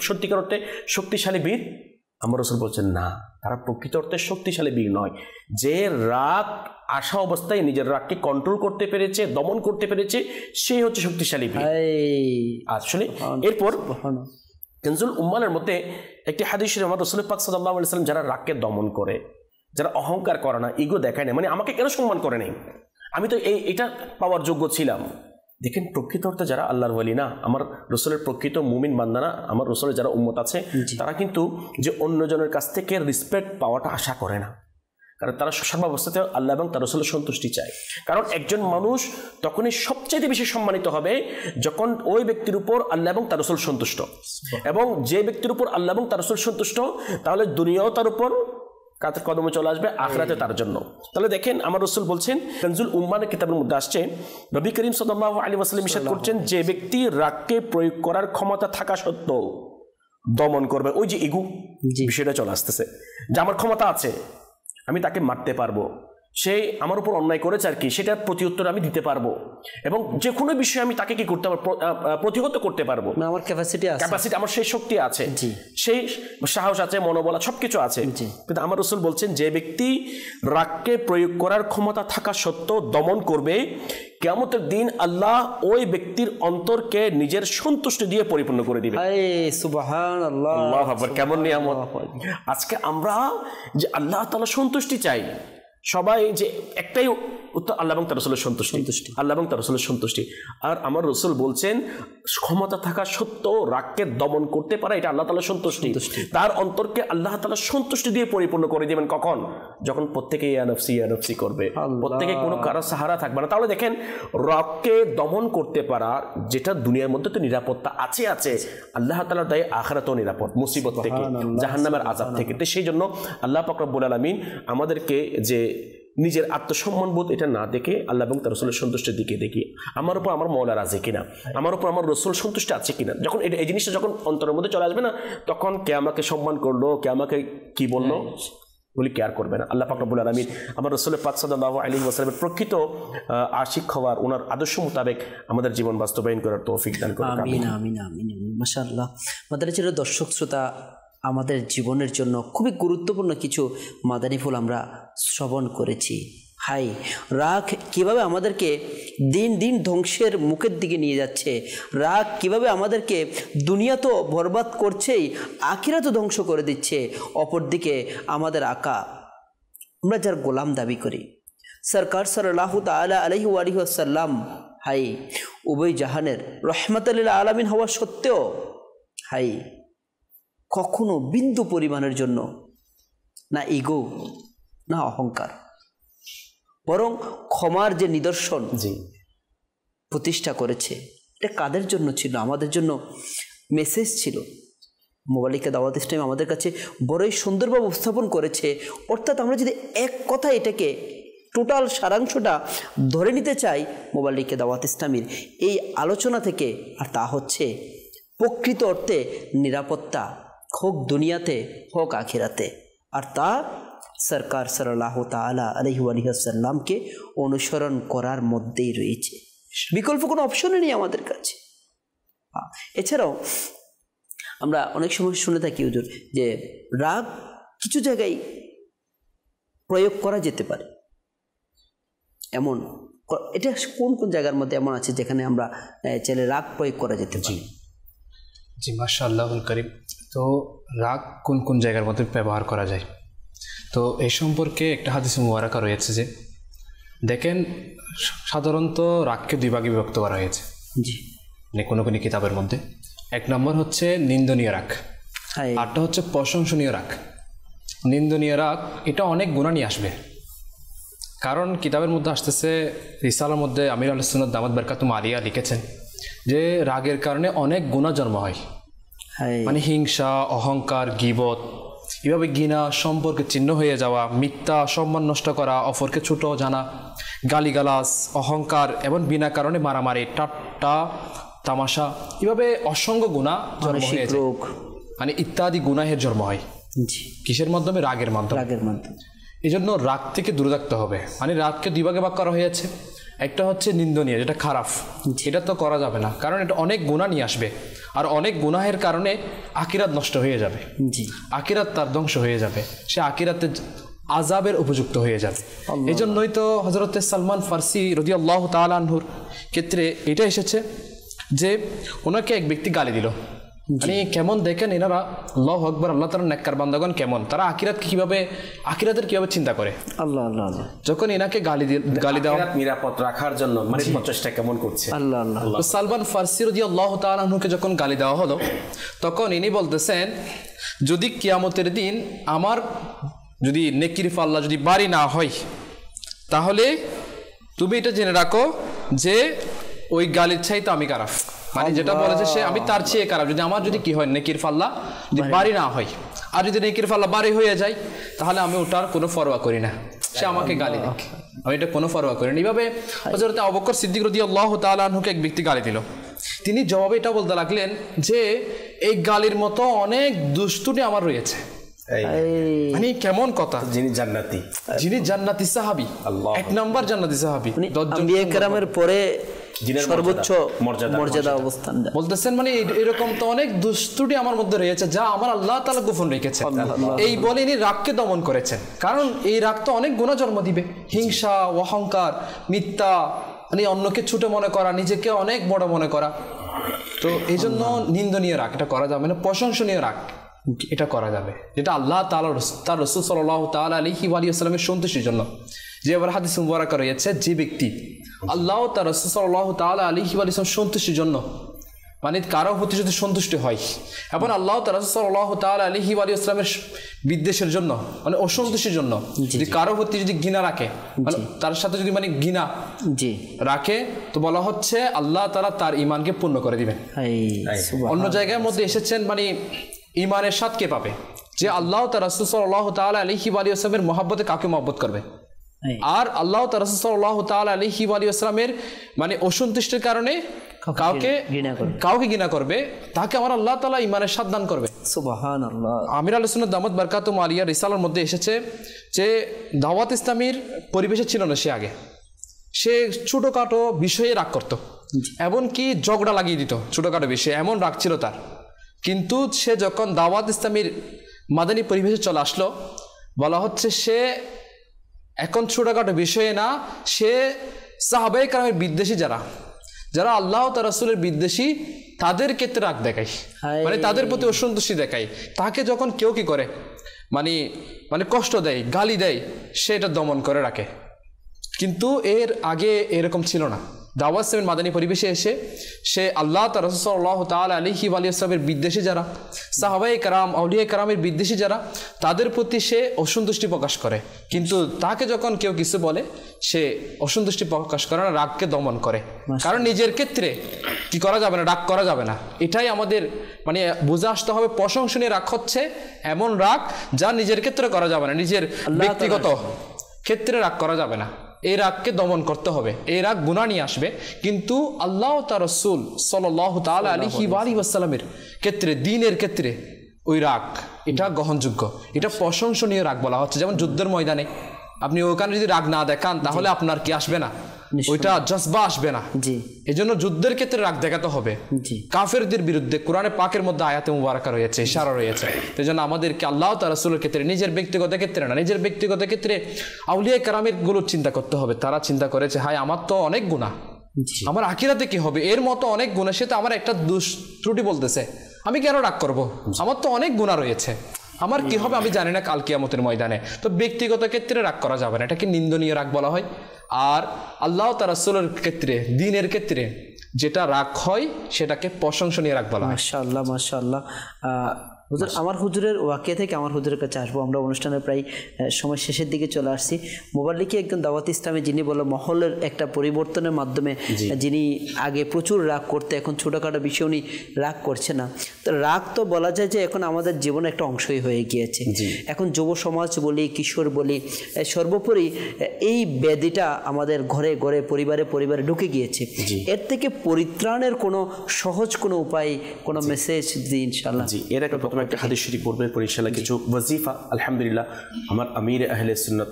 সত্যিকার অর্থে শক্তিশালী বীর? আমার রাসূল বলছেন না, তারা প্রকৃত অর্থে শক্তিশালী বীর নয়। যে রাগ আসা অবস্থায় নিজের রাগকে কন্ট্রোল করতে পেরেছে, দমন করতে পেরেছে, সেই হচ্ছে শক্তিশালী বীর। আসলে এরপর কানজুল উম্মানের মধ্যে একটি হাদিস আমার রাসূল পাক সাল্লাল্লাহু আলাইহি ওয়াসাল্লাম, যারা রাগকে দমন করে, যারা অহংকার করে না, ইগো দেখায় না, মানে আমাকে কেন সম্মান করে নাই, আমি তো এটা পাওয়ার যোগ্য ছিলাম। দেখেন প্রকৃত অর্থে যারা আল্লাহর ওয়ালি না, আমার রাসূলের প্রকৃত মুমিন বান্দা না, আমার রাসূলের যারা উম্মত আছে, তারা কিন্তু যে অন্যজনের কাছ থেকে রেসপেক্ট পাওয়াটা আশা করে না, কারণ তারা সর্বাবস্থাতে আল্লাহ এবং তার রাসূলের সন্তুষ্টি চায়। কারণ একজন মানুষ তখনই সবচেয়ে বেশি সম্মানিত হবে যখন ওই ব্যক্তির উপর আল্লাহ এবং তার রাসূল সন্তুষ্ট, এবং যে ব্যক্তির উপর আল্লাহ এবং তার রাসূল সন্তুষ্ট, তাহলে দুনিয়াও তার উপর কাতের কদমে চলে আসবে, আখিরাতে তার জন্য। তাহলে দেখেন আমার রাসূল বলছেন, কানজুল উম্মানের কিতাবের মধ্যে আসছে, নবী করিম সাল্লাল্লাহু আলাইহি ওয়াসাল্লাম ইরশাদ করছেন, যে ব্যক্তি রাগকে প্রয়োগ করার ক্ষমতা থাকা সত্ত্বেও দমন করবে, ওই যে ইগো বিষয়টা চলে আসতেছে, যে আমার ক্ষমতা আছে, আমি তাকে মারতে পারবো, সে আমার উপর অন্যায় করেছে আর কি, সেটার প্রতি উত্তর আমি দিতে পারবো, এবং যে কোনো বিষয়ে আমি তাকে কি করতে পারবো, প্রতিহত করতে পারবো, আমার ক্যাপাসিটি, আমার সেই শক্তি আছে, সেই সাহস আছে, মনোবল, সবকিছু আছে। কিন্তু আমার রাসূল বলছেন, যে ব্যক্তি রাগকে প্রয়োগ করার ক্ষমতা থাকা সত্ত্বেও দমন করবে, কিয়ামতের দিন আল্লাহ ওই ব্যক্তির অন্তরকে নিজের সন্তুষ্টি দিয়ে পরিপূর্ণ করে দিবে। সুবহানাল্লাহ, আল্লাহু আকবার, কেমন নিয়ামত! আজকে আমরা যে আল্লাহ তাআলা সন্তুষ্টি চাই, সবাই যে একটাই উত্তর আল্লাহ এবং তার রাসূলের সন্তুষ্টি, আল্লাহ এবং তার রাসূলের সন্তুষ্টি। আর আমার রাসূল বলছেন ক্ষমতা থাকা সত্ত্বেও রাগকে দমন করতে পারা এটা আল্লাহ তাআলার সন্তুষ্টি। তার অন্তরকে আল্লাহ তাআলা সন্তুষ্টি দিয়ে পরিপূর্ণ করে দিবেন কখন? যখন প্রত্যেকে ইয়া নফসি করবে, প্রত্যেকে কোনো কারো সাহারা থাকবে না। তাহলে দেখেন রাগকে দমন করতে পারা, যেটা দুনিয়ার মধ্যে তো নিরাপত্তা আছে, আল্লাহ তাআলার দয়ায় আখিরাতেও নিরাপদ মুসিবত থেকে, জাহান্নামের আযাব থেকে। তো সেই জন্য আল্লাহ পাক রব্বুল আলামিন আমাদেরকে যে নিজের আত্মসম্মান বোধ এটা না দেখে আল্লাহ এবং তার রাসূলের সন্তুষ্টির দিকে দেখি, আমার উপর আমার মওলা রাজি কিনা, আমার উপর আমার রাসূল সন্তুষ্ট আছে কিনা। যখন এই জিনিসটা যখন অন্তরের মধ্যে চলে আসবে না, তখন কে আমাকে সম্মান করলো, কে আমাকে কি বললো বলি কেয়ার করবে না। আল্লাহ পাক রব্বুল আলামিন আমার রাসূল পাক সাল্লাল্লাহু আলাইহি ওয়াসাল্লামের প্রকৃত আশিক হওয়ার, ওনার আদর্শ মোতাবেক আমাদের জীবন বাস্তবায়ন করার তৌফিক দান করুন। আমিন আমিন আমিন আমিন। মাশাআল্লাহ। মাদানী চ্যানেলের দর্শক শ্রোতা, আমাদের জীবনের জন্য খুবই গুরুত্বপূর্ণ কিছু মাদানী ফুল আমরা শ্রবণ করেছি। হাই, রাগ কিভাবে আমাদেরকে দিন দিন ধ্বংসের মুখের দিকে নিয়ে যাচ্ছে, রাগ কিভাবে আমাদেরকে দুনিয়া তো বরবাদ করছেই, আখিরাত তো ধ্বংস করে দিচ্ছে। অপরদিকে আমাদের আকা, আমরা যার গোলাম দাবি করি, সরকার সাল্লাল্লাহু তাআলা আলাইহি ওয়াসাল্লাম, হাই উভয় জাহানের রহমাতুল লিল আলামিন হওয়া সত্ত্বেও হাই কখনো বিন্দু পরিমাণের জন্য না ইগো না অহংকার, বরং ক্ষমার যে নিদর্শন প্রতিষ্ঠা করেছে, এটা কাদের জন্য ছিল? আমাদের জন্য মেসেজ ছিল। মোবালিকা দাওয়াত ইসলাম আমাদের কাছে বড়ই সুন্দরভাবে উপস্থাপন করেছে। অর্থাৎ আমরা যদি এক কথা এটাকে টোটাল সারাংশটা ধরে নিতে চাই মোবালিকা দাওয়াত ইসলামের এই আলোচনা থেকে, আর তা হচ্ছে প্রকৃত অর্থে নিরাপত্তা, হোক দুনিয়াতে হোক আখিরাতে, আর তা সরকার সাল্লাল্লাহু তাআলা আলাইহি ওয়াসাল্লামকে অনুসরণ করার মধ্যেই রয়েছে। বিকল্প কোনো অপশনই নেই আমাদের কাছে। এছাড়াও আমরা অনেক সময় শুনে থাকি হুজুর যে রাগ কিছু জায়গায় প্রয়োগ করা যেতে পারে, এমন এটা কোন কোন জায়গার মধ্যে এমন আছে যেখানে আমরা চাইলে রাগ প্রয়োগ করা যেতে পারে? জি মাশাআল্লাহুল কারীম। তো রাগ কোন কোন জায়গার মধ্যে ব্যবহার করা যায়, তো এই সম্পর্কে একটা হাদিস মুবারাকা রয়েছে যে দেখেন সাধারণত রাগকে দুই ভাগে বিভক্ত করা হয়েছে জি, মানে কোনো কোনো কিতাবের মধ্যে। এক নম্বর হচ্ছে নিন্দনীয় রাগ, আরটা হচ্ছে প্রশংসনীয় রাগ। নিন্দনীয় রাগ এটা অনেক গুনাহ নিয়ে আসবে, কারণ কিতাবের মধ্যে আসতেছে, রিসালার মধ্যে আমির আহলে সুন্নাত দামাত বারকাতুহুম আলিয়া লিখেছেন যে রাগের কারণে অনেক গুনাহ জন্ম হয়, মানে হিংসা, অহংকার, গীবত, এভাবে ঘৃণা, সম্পর্কে চিহ্ন হয়ে যাওয়া, মিথ্যা, সম্মান নষ্ট করা, অপরকে ছোট জানা, গালিগালাজ, অহংকার এবং বিনা কারণে মারামারি, ঠাট্টা তামাশা, এভাবে অসংখ্য গুনাহ জন্ম হয়ে যায়, মানে ইত্যাদি গুনাহের জন্ম হয়। কিসের মাধ্যমে? রাগের মাধ্যমে। এই জন্য রাগ থেকে দূরে থাকতে হবে। মানে রাগকে দুই ভাগে ভাগ করা হয়েছে, একটা হচ্ছে নিন্দনীয়, যেটা খারাপ, এটা তো করা যাবে না, কারণ এটা অনেক গুনাহ নিয়ে আসবে, আর অনেক গুনাহের কারণে আখিরাত নষ্ট হয়ে যাবে, আখিরাত তার ধ্বংস হয়ে যাবে, সে আখিরাতে আযাবের উপযুক্ত হয়ে যাবে। এই জন্যই তো হযরত সালমান ফারসি রাদিয়াল্লাহু তাআলা আনহুর ক্ষেত্রে এটা এসেছে যে ওনাকে এক ব্যক্তি গালি দিল। মানে কেমন দেখেন এনারা, আল্লাহু আকবার, আল্লাহ তাআলার নেককার বান্দাগণ কেমন, তারা আখিরাতকে কিভাবে, আখিরাতের কিভাবে চিন্তা করে। আল্লাহ আল্লাহ আল্লাহ, যখন এনাকে গালি দেওয়া, নিরাপদ রাখার জন্য মানে প্রচেষ্টা কেমন করছে। আল্লাহ আল্লাহ। সালমান ফারসি রাদিয়াল্লাহু তাআলা আনহুকে যখন গালি দেওয়া হলো, তখন ইনি বলতেছেন, যদি কিয়ামতের দিন আমার যদি নেকির পাল্লা যদি ভারী না হয়, তাহলে তুমি এটা জেনে রাখো যে ওই গালির চাইতে আমি খারাপ, মানে যেটা বলেছে সে আমি তার চেয়ে খারাপ। যদি আমার যদি কি হয়, নেকির পাল্লা যদি ভারী না হয়, আর যদি নেকির পাল্লা ভারী হয়ে যায়, তাহলে আমি ওটার কোনো পরোয়া করি না, সে আমাকে গালি দেয়, আমি এটা কোনো পরোয়া করি না। এইভাবে হযরত আবু বকর সিদ্দিক রাদিয়াল্লাহু তাআলা আনহুকে এক ব্যক্তি গালি দিল। তিনি জবাবে এটা বলতে লাগলেন যে এই গালির মতো অনেক দুষ্টুটি আমার রয়েছে। মানে কেমন কথা, যিনি জান্নাতি, যিনি জান্নাতি সাহাবী, এক নাম্বার জান্নাতি সাহাবী, আম্বিয়া কেরামের পরে সর্বোচ্চ মর্যাদা অবস্থান বলতেছেন। মানে এরকম তো অনেক দুষ্টুটি আমার মধ্যে রয়েছে যা আমার আল্লাহ তাআলা গোপন রেখেছেন। এই বলে ইনি রাগকে দমন করেছেন, কারণ এই রাগ তো অনেক গুনাহ জন্ম দিবে, হিংসা, অহংকার, মিথ্যা, মানে অন্যকে ছোট মনে করা, নিজেকে অনেক বড় মনে করা। তো এই জন্য নিন্দনীয় রাগ এটা করা যাবে না, প্রশংসনীয় রাগ এটা করা যাবে, যেটা আল্লাহ তাআলা তার রাসূল সাল্লাল্লাহু তাআলা আলাইহি ওয়াসাল্লামের সন্তুষ্টির জন্য। যে আবার হাদিস মুবারাকা রয়েছে, যে ব্যক্তি আল্লাহ তার রাসূল সাল্লাল্লাহু তাআলা আলাইহি ওয়া সাল্লাম সন্তুষ্টির জন্য, মানে কারো প্রতি যদি সন্তুষ্ট হয় এবং আল্লাহ তার রাসূল সাল্লাল্লাহু তাআলা আলাইহি ওয়া সাল্লামের বিদ্বেষের জন্য, মানে অসন্তুষ্টির জন্য যদি কারো প্রতি যদি ঘৃণা রাখে, মানে তার সাথে যদি মানে ঘৃণা রাখে, তো বলা হচ্ছে আল্লাহ তাআলা তার ঈমানকে পূর্ণ করে দিবেন। অন্য জায়গার মধ্যে এসেছেন মানে ঈমানের স্বাদ কে পাবে? যে আল্লাহ তার রাসূল সাল্লাল্লাহু তাআলা আলাইহি ওয়া সাল্লামের মহব্বতে কাকে মহব্বত করবে, আর আল্লাহ তার রাসূল সাল্লাল্লাহু তাআলা আলাইহি ওয়া সাল্লামের মানে অসন্তুষ্টির কারণে কাউকে ঘৃণা করবে, তাকে আমার আল্লাহ তাআলা ঈমানের স্বাদ দান করবে। সুবহানাল্লাহ। আমির আহলে সুন্নাত দামাত বারকাতুহুম আলিয়া রিসালার মধ্যে এসেছে যে দাওয়াত ইসলামীর পরিবেশে ছিল না সে আগে, সে ছোটোখাটো বিষয়ে রাগ করতো, এমনকি ঝগড়া লাগিয়ে দিত ছোটোখাটো বিষয়ে, এমন রাগ ছিল তার। কিন্তু সে যখন দাওয়াত ইসলামীর মাদানী পরিবেশে চলে আসলো, বলা হচ্ছে সে এখন ছোটোখাটো বিষয়ে না, সে সাহাবায়ে কেরামের বিদ্বেষী যারা আল্লাহ তার রাসূলের বিদ্বেষী, তাদের ক্ষেত্রে রাগ দেখায়, মানে তাদের প্রতি অসন্তুষ্টি দেখায়। তাকে যখন কেউ কি করে মানে কষ্ট দেয়, গালি দেয়, সে এটা দমন করে রাখে। কিন্তু এর আগে এরকম ছিল না। দাওয়াত ইসলামের মাদানী পরিবেশে এসে সে আল্লাহ তার রাসূল সাল্লাল্লাহু তাআলা আলাইহি ওয়া সাল্লামের বিদ্বেষী যারা, সাহাবায়ে কেরাম, আউলিয়া কেরামের বিদ্বেষী যারা, তাদের প্রতি সে অসন্তুষ্টি প্রকাশ করে। কিন্তু তাকে যখন কেউ কিছু বলে, সে অসন্তুষ্টি প্রকাশ করে না, রাগকে দমন করে। কারণ নিজের ক্ষেত্রে কি করা যাবে না, রাগ করা যাবে না। এটাই আমাদের মানে বুঝে আসতে হবে। প্রশংসনীয় রাগ হচ্ছে এমন রাগ যা নিজের ক্ষেত্রে করা যাবে না, নিজের ব্যক্তিগত ক্ষেত্রে রাগ করা যাবে না। এই রাগকে দমন করতে হবে। এই রাগ গুনাহ নিয়ে আসবে, কিন্তু আল্লাহ তার রাসূল সাল্লাল্লাহু তাআলা আলাইহি ওয়া সাল্লামের ক্ষেত্রে, দ্বীনের ক্ষেত্রে ওই রাগ এটা গ্রহণযোগ্য, এটা প্রশংসনীয় রাগ বলা হচ্ছে। যেমন যুদ্ধের ময়দানে আপনি ওখানে যদি রাগ না দেখান, তাহলে আপনার কি আসবে না, ওইটা জজবা আসবে না। এজন্য যুদ্ধের ক্ষেত্রে রাগ দেখাতে হবে। কাফেরদের বিরুদ্ধে কোরআনে পাকের মধ্যে আয়াতে মুবারাকা রয়েছে, ইশারা রয়েছে। এজন্য আমাদেরকে আল্লাহ তার রাসূলের ক্ষেত্রে, নিজের ব্যক্তিগত ক্ষেত্রে না, নিজের ব্যক্তিগত ক্ষেত্রে আউলিয়া কেরামের গুলো চিন্তা করতে হবে। তারা চিন্তা করেছে, হায় আমার তো অনেক গুনাহ, আমার আখিরাতে কি হবে, এর মতো অনেক গুনাহ, সে তো আমার একটা ত্রুটি বলতেছে, আমি কেন রাগ করব? আমার তো অনেক গুনাহ রয়েছে, আমার কি হবে আমি জানি না কাল কিয়ামতের ময়দানে। তো ব্যক্তিগত ক্ষেত্রে রাগ করা যাবে না, এটাকে নিন্দনীয় রাগ বলা হয়। আর আল্লাহ তার রাসূলের ক্ষেত্রে, দ্বীনের ক্ষেত্রে যেটা রাগ হয়, সেটাকে প্রশংসনীয় রাগ বলা হয়। মাশাআল্লাহ, মাশাআল্লাহ। হুজুর, আমার হুজুরের ওয়াকিয়া থেকে আমার হুজুরের কাছে আসবো। আমরা অনুষ্ঠানের প্রায় সময় শেষের দিকে চলে আসছি। মোবাল্লিকি একজন দাওয়াত ইসলামে, যিনি বলল মহলের একটা পরিবর্তনের মাধ্যমে, যিনি আগে প্রচুর রাগ করতে, এখন ছোটোখাটো বিষয় উনি রাগ করছে না। তো রাগ তো বলা যায় যে এখন আমাদের জীবনে একটা অংশই হয়ে গিয়েছে। এখন যুব সমাজ বলি, কিশোর বলি, সর্বোপরি এই ব্যাধিটা আমাদের ঘরে ঘরে, পরিবারে পরিবারে ঢুকে গিয়েছে। এর থেকে পরিত্রাণের কোনো সহজ কোনো উপায়, কোনো মেসেজ দিন ইনশাআল্লাহ। এর একটা হাদিস শরীফ পড়বেন পরে ইনশাআল্লাহ। কিছু ওয়াজিফা আলহামদুলিল্লাহ আমার আমির আহলে সুন্নাত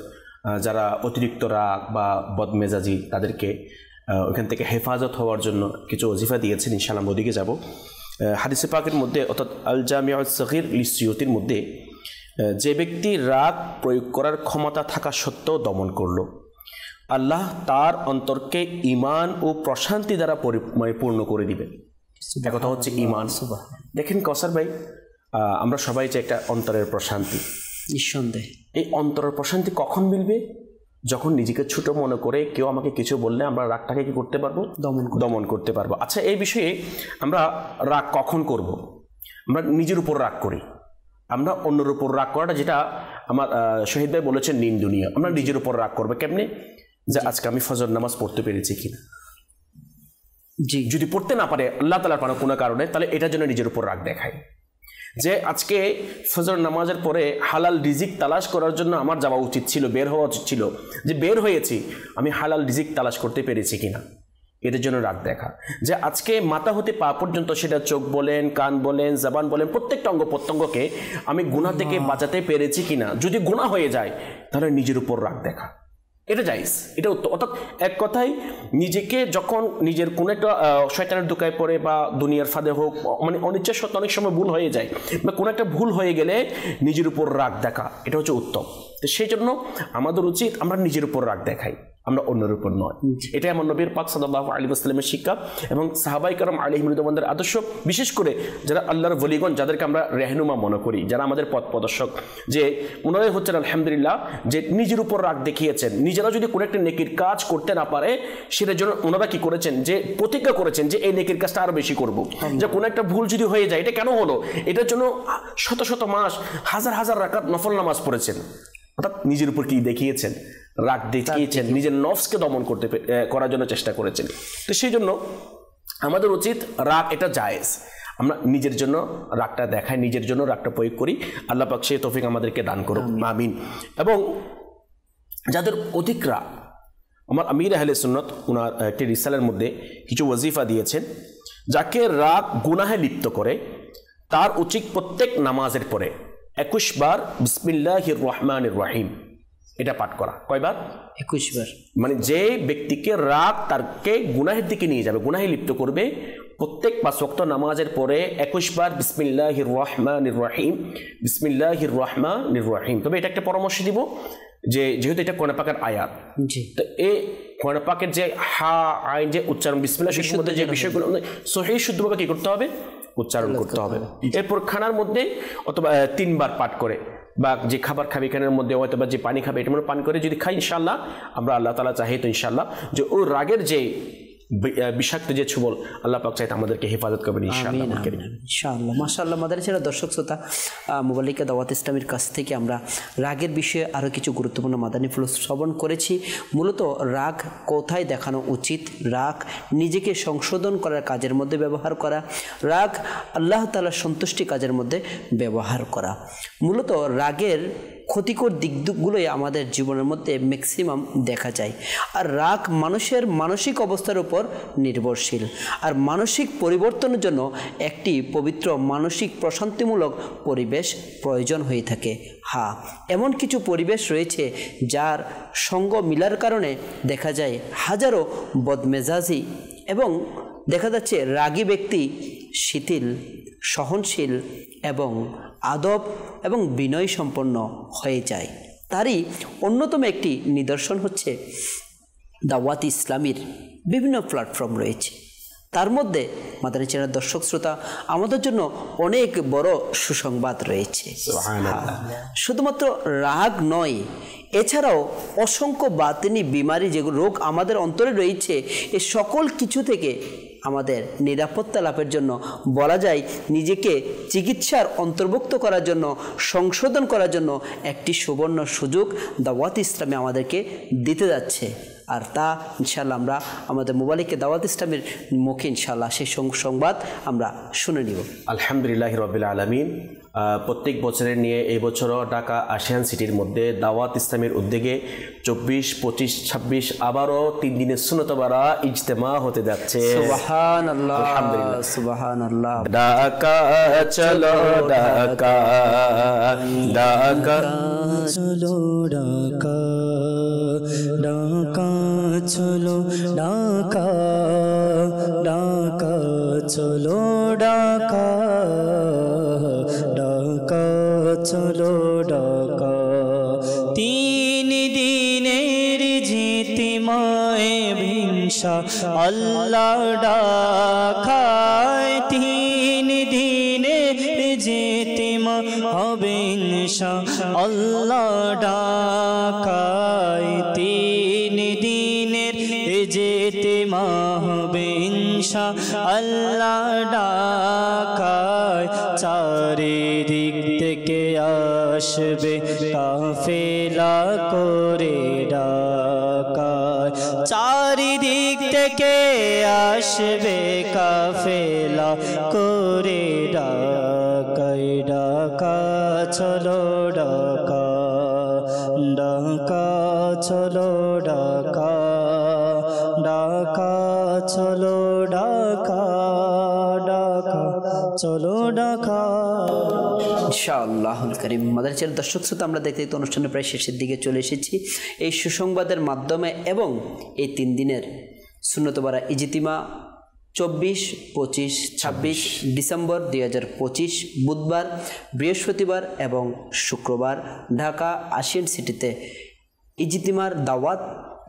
যারা অতিরিক্ত রাগ বা বদমেজাজি, তাদেরকে ওখান থেকে হেফাজত হওয়ার জন্য কিছু ওয়াজিফা দিয়েছেন। ইনশাআল্লাহ ওদিকে যাব। হাদিসে পাকের মধ্যে, অর্থাৎ আল জামিউস সগীর লিসিয়ুতির মধ্যে, যে ব্যক্তি রাগ প্রয়োগ করার ক্ষমতা থাকা সত্ত্বেও দমন করলো, আল্লাহ তার অন্তরকে ঈমান ও প্রশান্তি দ্বারা পূর্ণ করে দিবেন। কথা হচ্ছে ঈমান। দেখেন কসার ভাই, আমরা সবাই চাই একটা অন্তরের প্রশান্তি। নিঃসন্দেহে এই অন্তরের প্রশান্তি কখন মিলবে? যখন নিজেকে ছোট মনে করে কেউ আমাকে কিছু বললে আমরা রাগটাকে কি করতে পারবো? দমন করতে পারবো। আচ্ছা, এই বিষয়ে আমরা রাগ কখন করব? আমরা নিজের উপর রাগ করি, আমরা অন্যের উপর রাগ করাটা, যেটা আমার শহীদ ভাই বলেছেন নিন্দনীয়। আমরা নিজের উপর রাগ করবো কেমনে? যে আজকে আমি ফজর নামাজ পড়তে পেরেছি কিনা। যদি পড়তে না পারে আল্লাহ তাআলার কোনো কারণে, তাহলে এটার জন্য নিজের উপর রাগ দেখায়। যে আজকে ফজর নামাজের পরে হালাল রিজিক তালাশ করার জন্য আমার যাওয়া উচিত ছিল, বের হওয়া উচিত ছিল, যে বের হয়েছি, আমি হালাল রিজিক তালাশ করতে পেরেছি কিনা, এটার জন্য রাগ দেখা। যে আজকে মাথা হতে পা পর্যন্ত, সেটা চোখ বলেন, কান বলেন, জবান বলেন, প্রত্যেকটা অঙ্গ প্রত্যঙ্গকে আমি গুনাহ থেকে বাঁচাতে পেরেছি কিনা। যদি গুনাহ হয়ে যায়, তাহলে নিজের উপর রাগ দেখা, এটা জায়েজ, এটা উত্তম। অর্থাৎ এক কথায়, নিজেকে যখন নিজের কোনো একটা শয়তানের দোকায় পড়ে বা দুনিয়ার ফাঁদে হোক, মানে অনিচ্ছা সত্ত্বেও অনেক সময় ভুল হয়ে যায়, বা কোনো একটা ভুল হয়ে গেলে নিজের উপর রাগ দেখা, এটা হচ্ছে উত্তম। তো সেই জন্য আমাদের উচিত আমরা নিজের উপর রাগ দেখাই। আমরা অন্যের উপর নয়। এটা আমার নবীর পাক সাল্লাল্লাহু আলাইহি ওয়াসাল্লামের শিক্ষা এবং সাহাবায়ে কেরাম আলাইহিম রিদওয়ানদের আদর্শ, বিশেষ করে যারা আল্লাহর ওলিগণ, যাদেরকে আমরা রেহনুমা মনে করি, যারা আমাদের পথ প্রদর্শক, যে ওনারাই হচ্ছেন আলহামদুলিল্লাহ যে নিজের উপর রাগ দেখিয়েছেন। নিজেরা যদি কোনো একটা নেকির কাজ করতে না পারে সেটার জন্য ওনারা কি করেছেন, যে প্রতিজ্ঞা করেছেন যে এই নেকির কাজটা আরো বেশি করব। যে কোনো একটা ভুল যদি হয়ে যায়, এটা কেন হলো, এটার জন্য শত শত মাস হাজার হাজার রাকাত নফল নামাজ পড়েছেন। অর্থাৎ নিজের উপর কি দেখিয়েছেন, রাগ দেখিয়েছেন, নিজের নফসকে দমন করার জন্য চেষ্টা করেছেন। তো সেই জন্য আমাদের উচিত রাগ এটা জায়েজ, আমরা নিজের জন্য রাগটা দেখাই, নিজের জন্য রাগটা প্রয়োগ করি। আল্লাহ পাক সেই তৌফিক আমাদেরকে দান করুক, আমিন। এবং যাদের অধিক রাগ, আমার আমির আহলে সুন্নাত ওনার একটি রিসালের মধ্যে কিছু ওয়াজিফা দিয়েছেন, যাকে রাগ গুনাহে লিপ্ত করে তার উচিত প্রত্যেক নামাজের পরে 21 বার বিসমিল্লাহির রহমানির রহিম এটা পাঠ করা। কয়বার? 21 বার। মানে যে ব্যক্তিকে রাগ তারকে গুনাহের দিকে নিয়ে যাবে, গুনাহে লিপ্ত করবে, প্রত্যেক 5 ওয়াক্ত নামাজের পরে 21 বার বিসমিল্লাহির রহমানির রহিম, বিসমিল্লাহির রহমানির রহিম। তবে এটা একটা পরামর্শ দিব যে যেহেতু এটা কোরআন পাকের আয়াত, তো এই কোরআন পাকের যে হা আইন যে উচ্চারণ বিসমিল্লাহির মধ্যে যে বিষয়গুলো সহিহ শুদ্ধভাবে কি করতে হবে, উচ্চারণ করতে হবে। এরপর খানার মধ্যে অথবা 3 বার পাঠ করে, বা যে খাবার খাবি খানের মধ্যে অথবা যে পানি খাবে এটা পান করে যদি খাই, ইনশাআল্লাহ আমরা আল্লাহ তাআলা চাই তো ইনশাআল্লাহ যে ওই রাগের যে বিষাক্ত যে ছবল আল্লাহ পাক চাইতে আমাদেরকে হেফাজত করবেন ইনশাআল্লাহ। ইনশাআল্লাহ, মাশাআল্লাহ। মাদানী ছেড়ে দর্শক শ্রোতা, মুবাল্লিকা দাওয়াত ইসলামের কাছ থেকে আমরা রাগের বিষয়ে আরও কিছু গুরুত্বপূর্ণ মাদানী ফুল শ্রবণ করেছি। মূলত রাগ কোথায় দেখানো উচিত, রাগ নিজেকে সংশোধন করার কাজের মধ্যে ব্যবহার করা, রাগ আল্লাহ তাআলার সন্তুষ্টি কাজের মধ্যে ব্যবহার করা। মূলত রাগের ক্ষতিকর দিকগুলোই আমাদের জীবনের মধ্যে ম্যাক্সিমাম দেখা যায়। আর রাগ মানুষের মানসিক অবস্থার উপর নির্ভরশীল। আর মানসিক পরিবর্তনের জন্য একটি পবিত্র মানসিক প্রশান্তিমূলক পরিবেশ প্রয়োজন হয়ে থাকে। হ্যাঁ, এমন কিছু পরিবেশ রয়েছে যার সঙ্গ মিলার কারণে দেখা যায় হাজারো বদমেজাজি এবং দেখা যাচ্ছে রাগী ব্যক্তি শিথিল, সহনশীল এবং আদব এবং বিনয় সম্পন্ন হয়ে যায়। তারই অন্যতম একটি নিদর্শন হচ্ছে দাওয়াত ইসলামীর বিভিন্ন প্ল্যাটফর্ম রয়েছে। তার মধ্যে মাদানী চ্যানেলের দর্শক শ্রোতা, আমাদের জন্য অনেক বড় সুসংবাদ রয়েছে। শুধুমাত্র রাগ নয়, এছাড়াও অসংখ্য বাতিনি বিমারি, যেগুলো রোগ আমাদের অন্তরে রয়েছে, এই সকল কিছু থেকে আমাদের নিরাপত্তা লাভের জন্য বলা যায় নিজেকে চিকিৎসার অন্তর্ভুক্ত করার জন্য, সংশোধন করার জন্য একটি সুবর্ণ সুযোগ দাওয়াত ইসলামে আমাদেরকে দিতে যাচ্ছে। আর তা ইনশাআল্লাহ আমরা আমাদের মোবাইলকে দাওয়াত ইসলামের মুখে ইনশাআল্লাহ সেই সংবাদ আমরা শুনে নিব। আলহামদুলিল্লাহ রাব্বিল আলামিন। প্রত্যেক বছরের নিয়ে এই বছরও ঢাকা আশিয়ান সিটির মধ্যে দাওয়াত ইসলামের উদ্যোগে 24, 25, 26 আবারও 3 দিনের সুন্নতবারা ইজতেমা হতে যাচ্ছে। সুবহানাল্লাহ, সুবহানাল্লাহ। ঢাকা চলো ঢাকা, ঢাকা চলো ঢাকা, ঢাকা চলো ঢাকা, ঢাকা চলো ঢাকা, ঢাকা চলো ঢাকা। 3 দিনের জিতিমায় ভিনসা আল্লাহ ডাকায়, 3 দিনের জিতিমা হবে ইনশা আল্লাহ ডাকায়, 3 দিনের জিতিমা হবে ইনশা আল্লাহ ডাকায়। চারিদিক থেকে আসবে কাফেলা করে ডাকায়, চারিদিক থেকে আসবে কাফেলা করে ডাকায়। ডাকা চলো ডাকা, ডাকা চলো ডাকা, ডাকা চলো ডাকা, ডাকা চলো ডাকা। ইনশাআল্লাহুল কারীম। মাদানী চ্যানেলের দর্শক শ্রোতা, আমরা দেখতে দেখতে অনুষ্ঠানের প্রায় শেষের দিকে চলে এসেছি। এই সুসংবাদের মাধ্যমে এবং এই 3 দিনের সুন্নতবারা ইজতিমা 24, 25, 26 ডিসেম্বর 2025 বুধবার, বৃহস্পতিবার এবং শুক্রবার ঢাকা আশিয়ান সিটিতে ইজতিমার দাওয়াত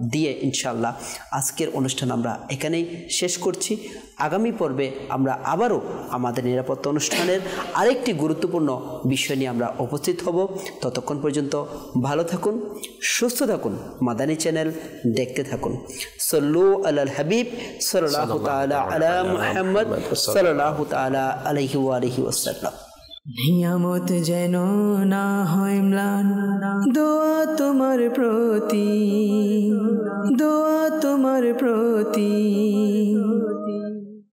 দিয়ে ইনশাআল্লাহ আজকের অনুষ্ঠান আমরা এখানেই শেষ করছি। আগামী পর্বে আমরা আবারও আমাদের নিরাপত্তা অনুষ্ঠানের আরেকটি গুরুত্বপূর্ণ বিষয় নিয়ে আমরা উপস্থিত হব। ততক্ষণ পর্যন্ত ভালো থাকুন, সুস্থ থাকুন, মাদানী চ্যানেল দেখতে থাকুন। সল্লু আলাল হাবিব সাল্লাল্লাহু তাআলা আলা মুহাম্মদ সাল্লাল্লাহু তাআলা আলাইহি ওয়া আলিহি ওয়াসাল্লাম। নিয়ামত যেন না হয় ম্লান, দোয়া তোমার প্রতি, দোয়া তোমার প্রতি।